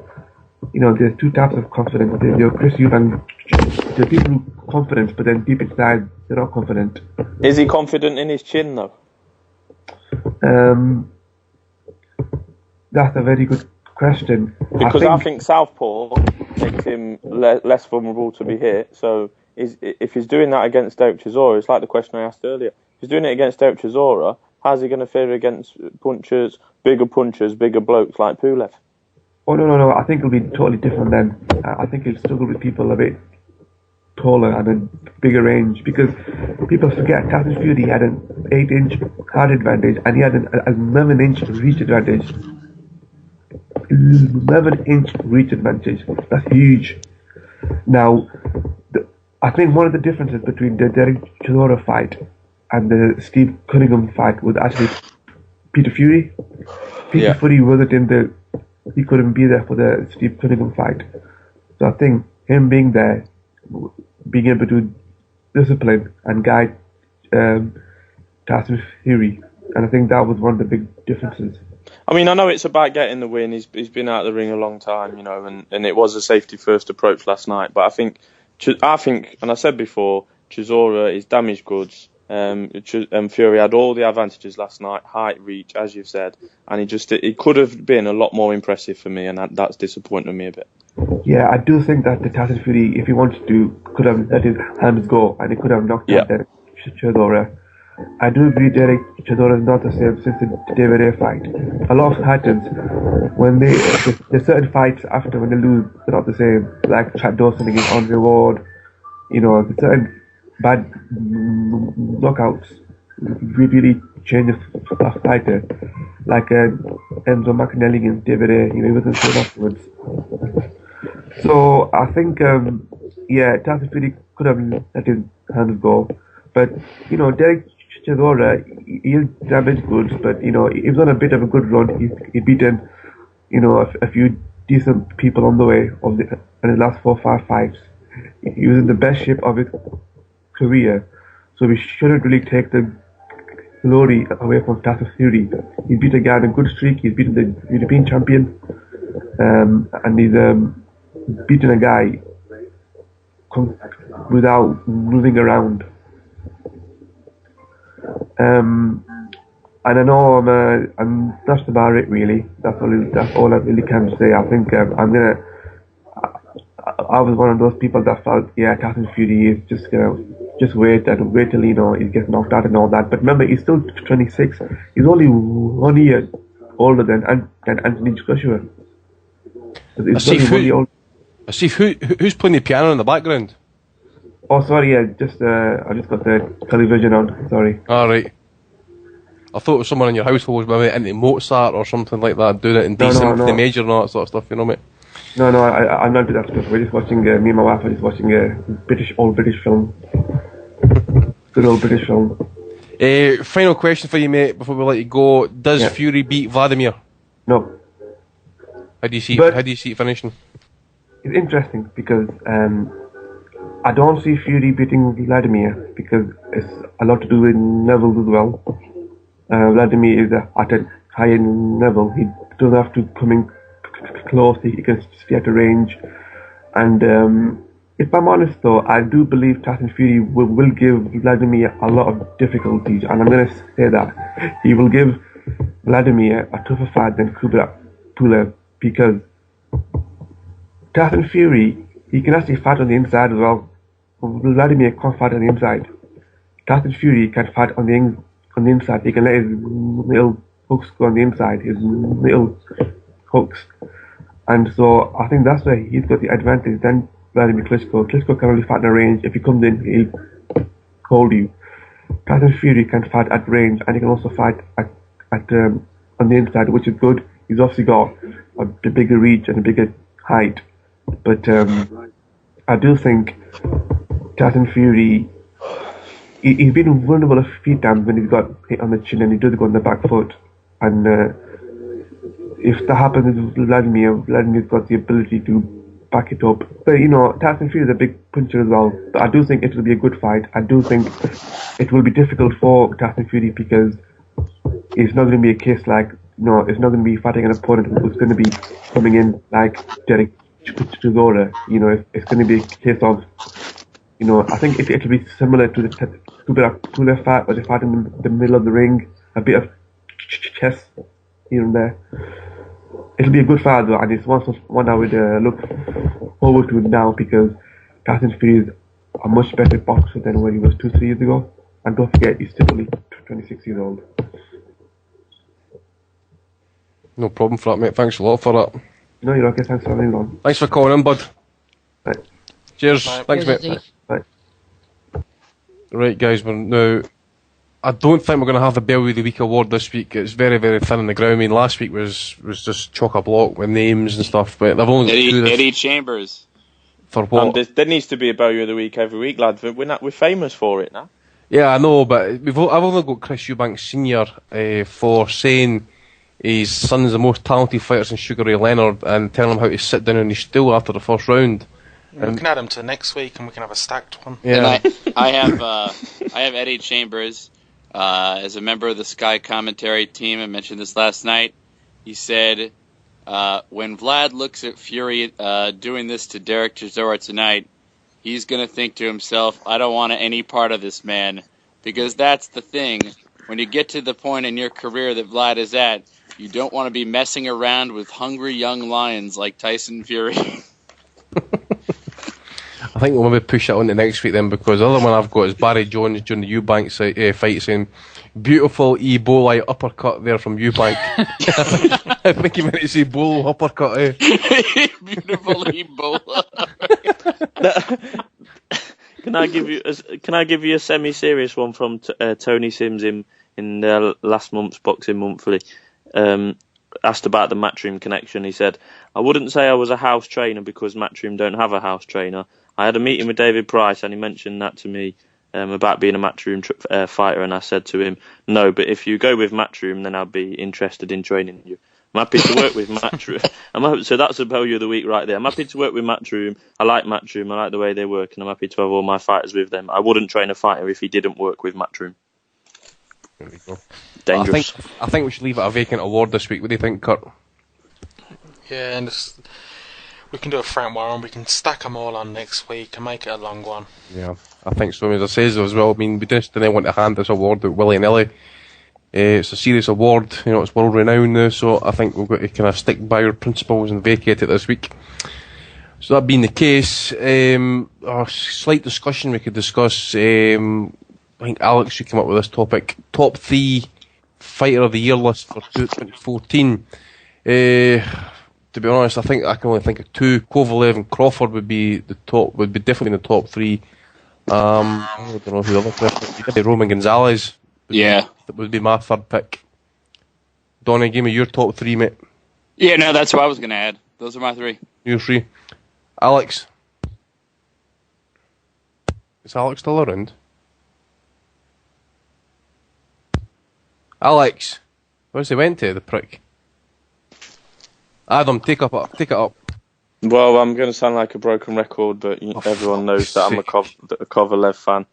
there's two types of confidence. There's Chris Eubank. There's people who are confident, but then deep inside they're not confident. Is he confident in his chin though? That's a very good question. Because I think Southpaw makes him less vulnerable to be hit. So if he's doing that against Derek Chisora, it's like the question I asked earlier. If he's doing it against Derek Chisora, how's he going to fare against punchers, bigger blokes like Pulev? Oh, no. I think it'll be totally different then. I think he'll struggle with people a bit taller and a bigger range, because people forget Tyson Fury had an 8-inch height advantage and he had an 11-inch reach advantage. 11-inch reach advantage. That's huge. Now, I think one of the differences between the Derek Chisora fight and the Steve Cunningham fight was actually Peter Fury. Peter Fury wasn't he couldn't be there for the Steve Cunningham fight. So I think him being there, being able to discipline and guide Tyson Fury, and I think that was one of the big differences. I mean, I know it's about getting the win. He's been out of the ring a long time, and it was a safety first approach last night. But I think, and I said before, Chisora is damaged goods. Fury had all the advantages last night, height, reach, as you've said, and it could have been a lot more impressive for me, and that's disappointed me a bit. Yeah, I do think that the Tyson Fury, if he wanted to, could have let his hands go, and he could have knocked out Derek Chisora. I do agree Derek Chisora is not the same since the David A fight. A lot of fighters, when there's certain fights after when they lose, they're not the same. Like Chad Dawson against Andre Ward, there's certain bad knockouts really change a fighter. Like Enzo McAnally against David A, he wasn't sure afterwards. So I think, Tyson Fury could have let his hands go. But, Derek Chisora, he's damaged goods, but, he was on a bit of a good run. He's beaten, a few decent people on the way in his last 4 or 5 fights. He was in the best shape of his career. So we shouldn't really take the glory away from Tyson Fury. He beat a guy on a good streak. He's beaten the European champion. And he's beaten a guy without moving around. And I know that's about it really. That's all I really can say. I think I was one of those people that felt, Tyson Fury is just just wait till he gets knocked out and all that. But remember, he's still 26. He's only 1 year older than Anthony Joshua. Steve, who's playing the piano in the background? Oh, sorry, I just got the television on. Sorry. All right. I thought it was someone in your household was maybe into Mozart or something like that, doing it in D sympathy major and all that sort of stuff. Mate. No, I'm not doing that stuff. We're just watching. Me and my wife are just watching a old British film. Good old British film. Final question for you, mate, before we let you go. Does Fury beat Vladimir? No. How do you see it finishing? It's interesting because I don't see Fury beating Vladimir because it's a lot to do with levels as well. Vladimir is at a higher level. He doesn't have to come in close. He can stay at a range. And if I'm honest though, I do believe Tyson Fury will give Vladimir a lot of difficulties, and I'm going to say that he will give Vladimir a tougher fight than Kubrat Pulev, because Tyson Fury, he can actually fight on the inside as well. Vladimir can't fight on the inside. Tyson Fury can fight on the inside. He can let his little hooks go on the inside, his little hooks. And so I think that's where he's got the advantage. Then Vladimir Klitschko. Klitschko can only fight in range. If he comes in, he'll hold you. Tyson Fury can fight at range, and he can also fight at on the inside, which is good. He's obviously got a bigger reach and a bigger height. But I do think Tyson Fury, he's been vulnerable a few times when he's got hit on the chin and he does go on the back foot. And if that happens with Vladimir's got the ability to back it up. But Tyson Fury is a big puncher as well. But I do think it will be a good fight. I do think it will be difficult for Tyson Fury because it's not going to be a case like, it's not going to be fighting an opponent who's going to be coming in like Derek Chisora. It's going to be a case of, I think it will be similar to the Pulev fight, where they fight in the middle of the ring, a bit of chess here and there. It'll be a good fight though, and it's one I would look forward to now, because Tyson Fury is a much better boxer than when he was 2-3 years ago. And don't forget, he's still only 26 years old. No problem for that, mate. Thanks a lot for that. No, you're okay. Thanks for having me on. Thanks for calling in, bud. Right. Cheers. Bye. Thanks, Cheers, mate. Bye. Right, guys, I don't think we're going to have the Bellew of the Week award this week. It's very, very thin on the ground. I mean, last week was just chock-a-block with names and stuff, but they've only got two Eddie Chambers. For what? There needs to be a Bellew of the Week every week, lads. We're famous for it now. Yeah, I know, but I've only got Chris Eubanks Sr. For saying his son's the most talented fighter since Sugar Ray Leonard, and telling him how to sit down on his stool after the first round. We can add him to next week, and we can have a stacked one. Yeah. And I have Eddie Chambers as a member of the Sky commentary team. I mentioned this last night. He said, when Vlad looks at Fury doing this to Derek Chisora tonight, he's going to think to himself, I don't want any part of this man. Because that's the thing. When you get to the point in your career that Vlad is at, you don't want to be messing around with hungry young lions like Tyson Fury. I think we'll maybe push that on to next week then, because the other one I've got is Barry Jones during the Eubank fight saying, beautiful Ebola uppercut there from Eubank. I think he meant to say Bolo uppercut, eh? Beautiful Ebola. Can I give you a semi-serious one from Tony Sims in last month's Boxing Monthly? Asked about the Matchroom connection. He said, I wouldn't say I was a house trainer because Matchroom don't have a house trainer. I had a meeting with David Price and he mentioned that to me about being a Matchroom fighter, and I said to him, no, but if you go with Matchroom, then I'd be interested in training you. I'm happy to work with Matchroom. So that's a Bellew of the Week right there. I'm happy to work with Matchroom. I like Matchroom. I like the way they work, and I'm happy to have all my fighters with them. I wouldn't train a fighter if he didn't work with Matchroom. There we go. Dangerous. I think we should leave it a vacant award this week. What do you think, Kurt? Yeah, and we can do a Frank Warren. We can stack them all on next week and make it a long one. Yeah, I think so. As I say as well, I mean, we just didn't want to hand this award out willy-nilly. It's a serious award, it's world renowned now, so I think we've got to kind of stick by our principles and vacate it this week. So that being the case, a slight discussion we could discuss. I think Alex should come up with this topic. Top 3 Fighter of the Year list for 2014. To be honest, I think I can only think of 2. Kovalev and Crawford would be definitely in the top 3. I don't know who the other person would be. Roman Gonzalez. That would be my third pick. Donnie, give me your top 3, mate. Yeah, no, that's what I was going to add. Those are my 3. Your 3. Alex. Is Alex still around? Alex. Where's he went to, the prick? Adam, take it up. Well, I'm going to sound like a broken record, but everyone knows that I'm a Kovalev fan.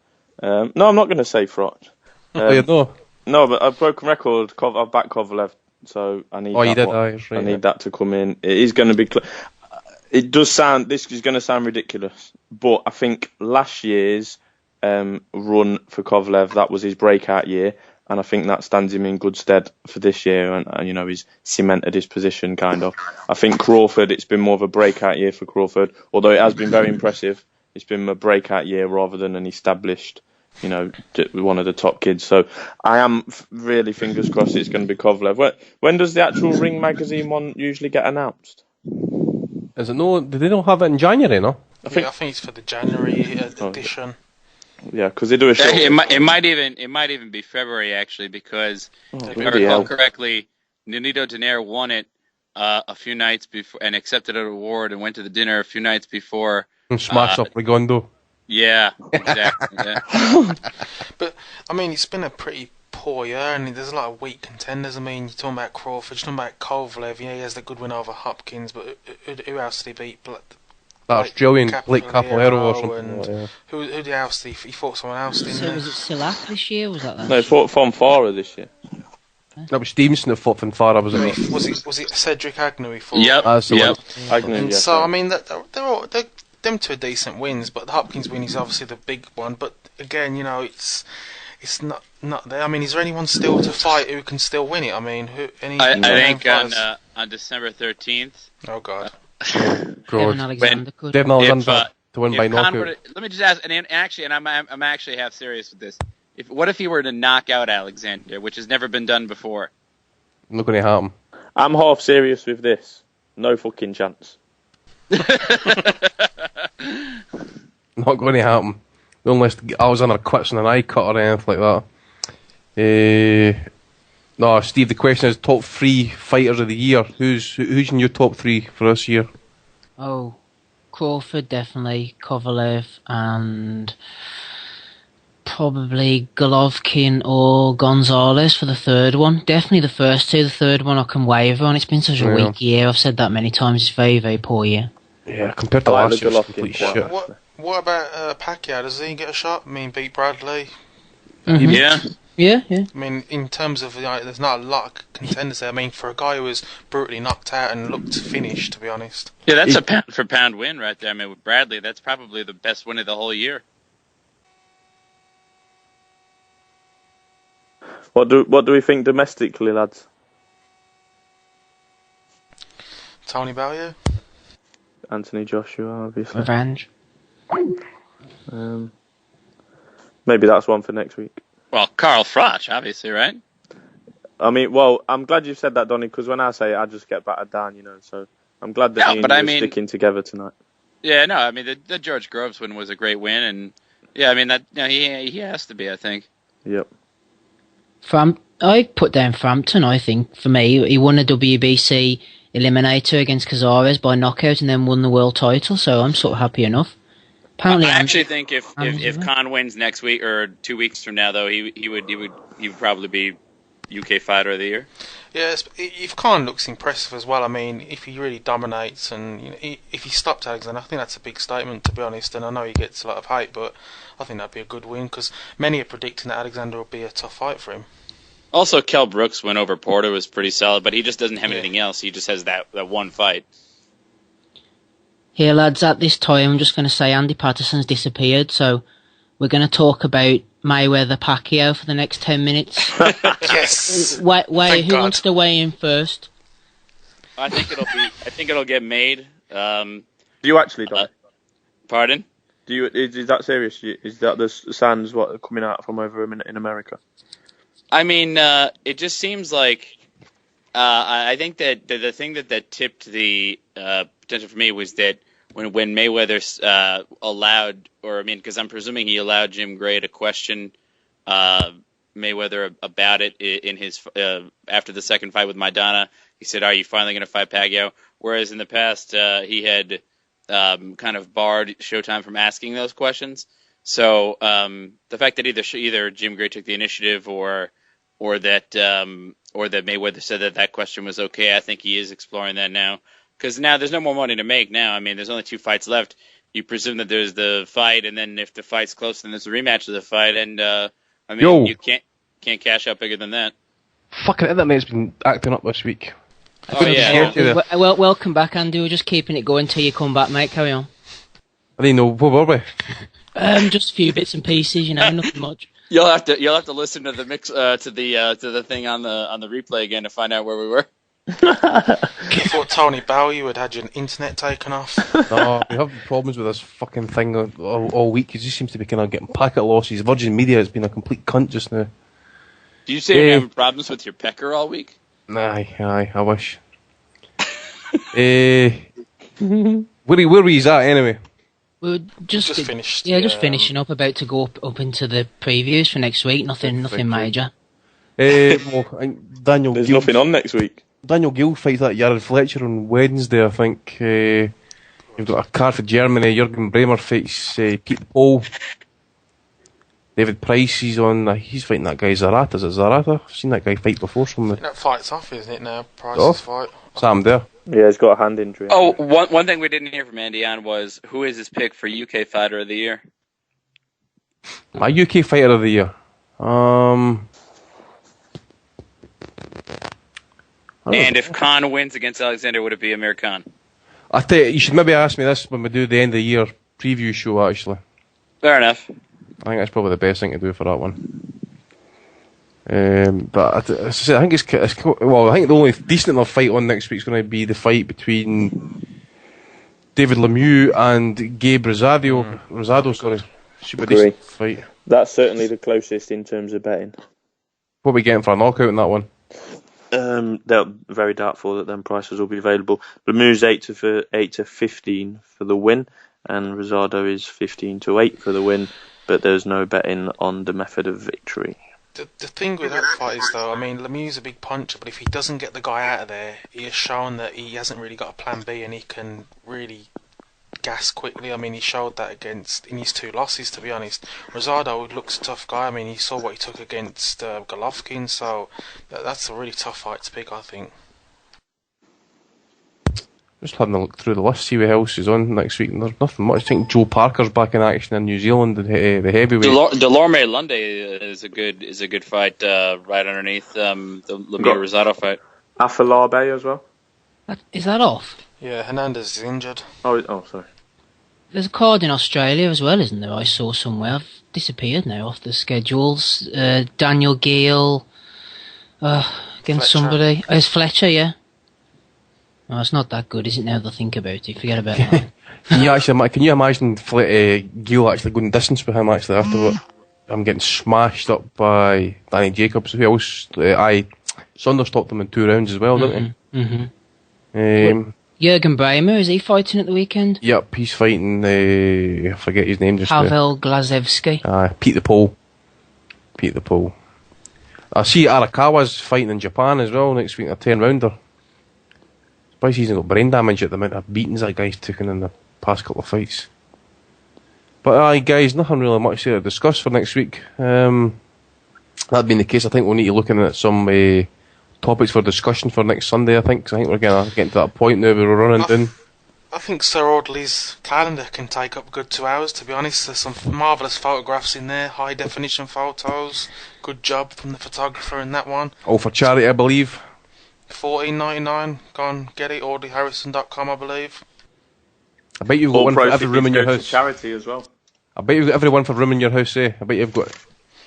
No, I'm not going to say Frot. No, but a broken record. I've backed Kovalev, so I need. I need that to come in. It is going to be. It does sound. This is going to sound ridiculous, but I think last year's run for Kovalev, that was his breakout year. and I think that stands him in good stead for this year, and you know, he's cemented his position kind of. I think Crawford, it's been more of a breakout year for Crawford, although it has been very impressive. It's been a breakout year rather than an established, you know, one of the top kids. So I am really fingers crossed it's going to be Kovalev. When does the actual Ring magazine one usually get announced? Is it no? Did they not have it in January? No, I think it's for the January edition. Yeah, because they do a show. It might even be February actually, because if I recall correctly, Nonito Donaire won it a few nights before and accepted an award and went to the dinner a few nights before. And smashed up Rigondo. Yeah, exactly. Yeah. But I mean, it's been a pretty poor year, and there's a lot of weak contenders. I mean, you're talking about Crawford, you're talking about Kovalev. Yeah, he has the good win over Hopkins, but who else did he beat? That Australian Blake Capolero or something. And who else did he fought? Someone else, didn't he? Was it Silak this year? Was that? No, he fought Fonfara this year. That was Stevenson that fought Fonfara, was it? Was it Cedric Agnew he fought? Yep. Agnew, yeah. So I mean, they're them two are decent wins, but the Hopkins win is obviously the big one. But again, you know, it's not there. I mean, is there anyone still to fight who can still win it? I mean, I think on December 13th. Oh God. Devin Alexander could. Devin Alexander to win by knockout. Let me just ask, and I'm actually half serious with this. What if he were to knock out Alexander, which has never been done before? Not going to happen. I'm half serious with this. No fucking chance. Not going to happen. Unless Alexander quits on an eye cut or anything like that. No, Steve, the question is top 3 fighters of the year. Who's in your top 3 for this year? Oh, Crawford definitely, Kovalev, and probably Golovkin or Gonzalez for the third one. Definitely the first two. The third one I can waver on. It's been such a weak year. I've said that many times. It's very, very poor year. Yeah, compared to last year, it's complete shit. What about Pacquiao? Does he get a shot? I mean, beat Bradley? Mm-hmm. Yeah. I mean, in terms of, there's not a lot of contenders there. I mean, for a guy who was brutally knocked out and looked finished, to be honest. Yeah, that's a pound for pound win right there. I mean, with Bradley, that's probably the best win of the whole year. What do we think domestically, lads? Tony Bellew? Anthony Joshua, obviously. Revenge. Maybe that's one for next week. Well, Carl Froch, obviously, right? I mean, well, I'm glad you said that, Donny, because when I say it, I just get battered down, you know. So I'm glad that you are sticking together tonight. Yeah, no, I mean, the George Groves win was a great win, and yeah, I mean, that he has to be, I think. Yep. I put down Frampton, I think, for me. He won a WBC Eliminator against Cazares by knockout and then won the world title, so I'm sort of happy enough. Apparently, I actually think if Khan wins next week or 2 weeks from now, though, he would probably be UK Fighter of the Year. Yes, if Khan looks impressive as well, I mean, if he really dominates and if he stopped Alexander, I think that's a big statement, to be honest. And I know he gets a lot of hate, but I think that'd be a good win because many are predicting that Alexander will be a tough fight for him. Also, Kell Brooks win over Porter was pretty solid, but he just doesn't have anything else. He just has that one fight. Here, lads, at this time, I'm just going to say Andy Patterson's disappeared, so we're going to talk about Mayweather-Pacquiao for the next 10 minutes. Yes! Who wants to weigh in first? I think it'll get made. Do you actually, Don? Pardon? Is that serious? Is that the sands what are coming out from over in America? I mean, it just seems like I think that the thing that tipped the potential for me was that when Mayweather allowed, or I mean, because I'm presuming he allowed Jim Gray to question Mayweather about it in his after the second fight with Maidana. He said, "Are you finally going to fight Pacquiao?" Whereas in the past he had kind of barred Showtime from asking those questions. So the fact that either Jim Gray took the initiative or that Mayweather said that question was okay, I think he is exploring that now. Because now there's no more money to make now. I mean, there's only 2 fights left. You presume that there's the fight, and then if the fight's close, then there's a rematch of the fight. And I mean, you can't cash out bigger than that. Fucking internet's been acting up this week. Oh yeah. Well, welcome back, Andy. We're just keeping it going till you come back, mate. Carry on. I didn't know, where were we? Just a few bits and pieces, nothing much. You'll have to listen to the mix to the thing on the replay again to find out where we were. I thought Tony Bowie would had your internet taken off. No, we have problems with this fucking thing all week. He just seems to be kind of getting packet losses. Virgin Media has been a complete cunt just now. Do you say you're having problems with your pecker all week? Aye, I wish. Where were we at anyway? We're just finished. Yeah, just finishing up. About to go up into the previews for next week. Nothing major. Well, I think Daniel. There's Gill, nothing on next week. Daniel Gill fights that Jared Fletcher on Wednesday, I think. You've got a card for Germany. Jürgen Bremer fights Pete Paul. David Price, he's fighting that guy Zarata. Is it Zarata? I've seen that guy fight before somewhere. That fight's off, isn't it now? Price's fight. Sam there. Yeah, he's got a hand injury. Oh, one thing we didn't hear from Andy on was who is his pick for UK Fighter of the Year? My UK Fighter of the Year. And if Khan wins against Alexander, would it be Amir Khan? I tell you should maybe ask me this when we do the end of the year preview show, actually. Fair enough. I think that's probably the best thing to do for that one. But I think I think the only decent enough fight on next week is going to be the fight between David Lemieux and Gabe Rosado, sorry. Should be a decent fight. That's certainly the closest in terms of betting. What are we getting for a knockout in that one? They're very doubtful that them prices will be available. Lemieux's 8 to 15 for the win, and Rosado is 15 to 8 for the win. But there's no betting on the method of victory. The thing with that fight is, though, I mean, Lemieux's a big puncher, but if he doesn't get the guy out of there, he has shown that he hasn't really got a plan B and he can really gas quickly. I mean, he showed that in his 2 losses, to be honest. Rosado looks a tough guy. I mean, he saw what he took against Golovkin, so that's a really tough fight to pick, I think. Just having a look through the list, see what else is on next week. And there's nothing much. I think Joe Parker's back in action in New Zealand, the heavyweight. Delorme Lunde is a good fight right underneath the Lemieux Rosado fight. Afolabe as well. Is that off? Yeah, Hernandez is injured. Oh, sorry. There's a card in Australia as well, isn't there? I saw somewhere. I've disappeared now off the schedules. Daniel Gale against Fletcher. somebody. Oh, it's Fletcher, yeah. Oh, it's not that good, is it, now that I think about it? Forget about that. Can you imagine Gil actually going distance with him actually afterward? I'm getting smashed up by Danny Jacobs. Who else? Saunders stopped him in 2 rounds as well, didn't he? Mm-hmm. Jürgen Bremer, is he fighting at the weekend? Yep, he's fighting, I forget his name just now. Pavel Glazevsky. Pete the Pole. I see Arakawa's fighting in Japan as well next week, a 10-rounder. Surprised he hasn't got brain damage at the amount of beatings that guy's taken in the past couple of fights. But guys, nothing really much to discuss for next week. That being the case, I think we'll need to look at some topics for discussion for next Sunday, I think, because I think we're getting to that point now where we're running down. I think Sir Audley's calendar can take up a good 2 hours, to be honest. There's some marvellous photographs in there, high-definition photos. Good job from the photographer in that one. All for charity, I believe. $14.99. Go on, get it. AudleyHarrison.com, I believe. I bet you've got one for every room in your house. Charity as well. I bet you've got every one for room in your house, I bet you've got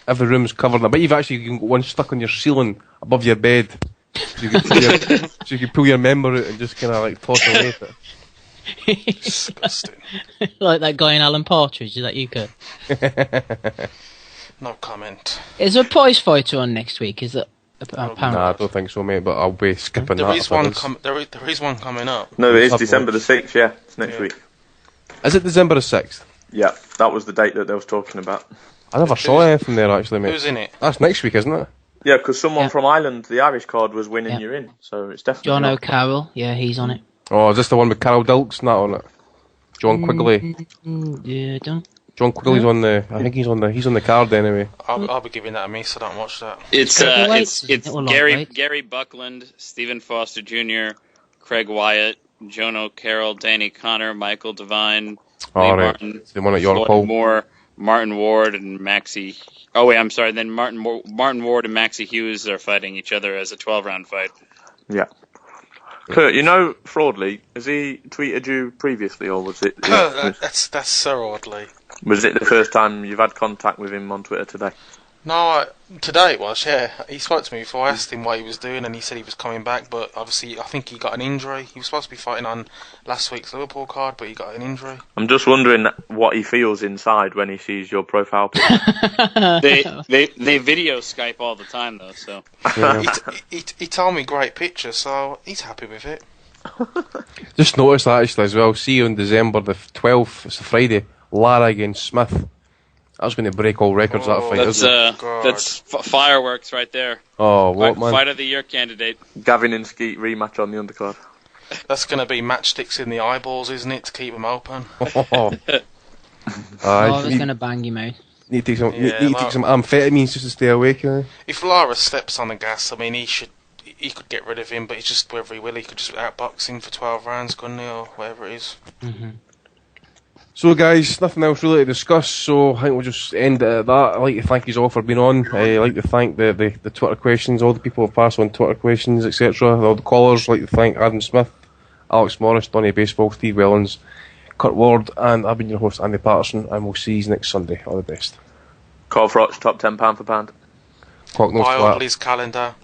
every room's covered. I bet you've actually got one stuck on your ceiling above your bed. So you can pull your member out and just kind of like toss away with it. Disgusting. Like that guy in Alan Partridge, is that you, Kurt? No comment. Is there a prize fighter on next week? Is that apparently? Nah, I don't think so, mate, but I'll be skipping There that. is one coming up. No, it is December the 6th, yeah. It's next week. Is it December the 6th? Yeah, that was the date that they was talking about. I never saw anything there, actually, mate. Who's in it? That's next week, isn't it? Yeah, because someone from Ireland, the Irish card, was winning you in, so it's definitely John not. O'Carroll, yeah, he's on it. Oh, is this the one with Carol Dilks not on it? John Quigley. Yeah, John Quigley's on the. I think he's on the card anyway. I'll be giving that a miss. I don't watch that. It's Gary Buckland, Stephen Foster Jr., Craig Wyatt, Joan O'Carroll, Danny Connor, Michael Devine, Lee Martin, the one at Floyd Moore, Martin Ward, and Maxie. Oh wait, I'm sorry. Then Martin Ward and Maxie Hughes are fighting each other as a 12-round fight. Yeah. Kurt, you know Fraudley, has he tweeted you previously, or was it... That's Sir Audley. Was it the first time you've had contact with him on Twitter today? No, today it was, yeah. He spoke to me before. I asked him what he was doing, and he said he was coming back, but obviously I think he got an injury. He was supposed to be fighting on last week's Liverpool card, but he got an injury. I'm just wondering what he feels inside when he sees your profile picture. They video Skype all the time, though, so... Yeah. He told me great picture, so he's happy with it. Just noticed that actually as well. See you on December the 12th, it's a Friday, Lara against Smith. That's going to break all records, that fight, isn't it? That's fireworks right there. Oh, what, man? Fight of the year candidate. Gavin and Skeet rematch on the undercard. That's going to be matchsticks in the eyeballs, isn't it, to keep them open? I was going to bang him out. Need to take some amphetamines just to stay awake. If Lara steps on the gas, I mean, he could get rid of him, but it's just whether he will. He could just outbox him for 12 rounds, couldn't he, or whatever it is. Mm-hmm. So, guys, nothing else really to discuss, so I think we'll just end it at that. I'd like to thank you all for being on. I'd like to thank the Twitter questions, all the people who passed on Twitter questions, etc. All the callers. I'd like to thank Adam Smith, Alex Morris, Donny Baseball, Steve Wellens, Kurt Ward, and I've been your host, Andy Patterson, and we'll see you next Sunday. All the best. Call Froch, top £10 for pound. Clock nose flat. Wildly's calendar.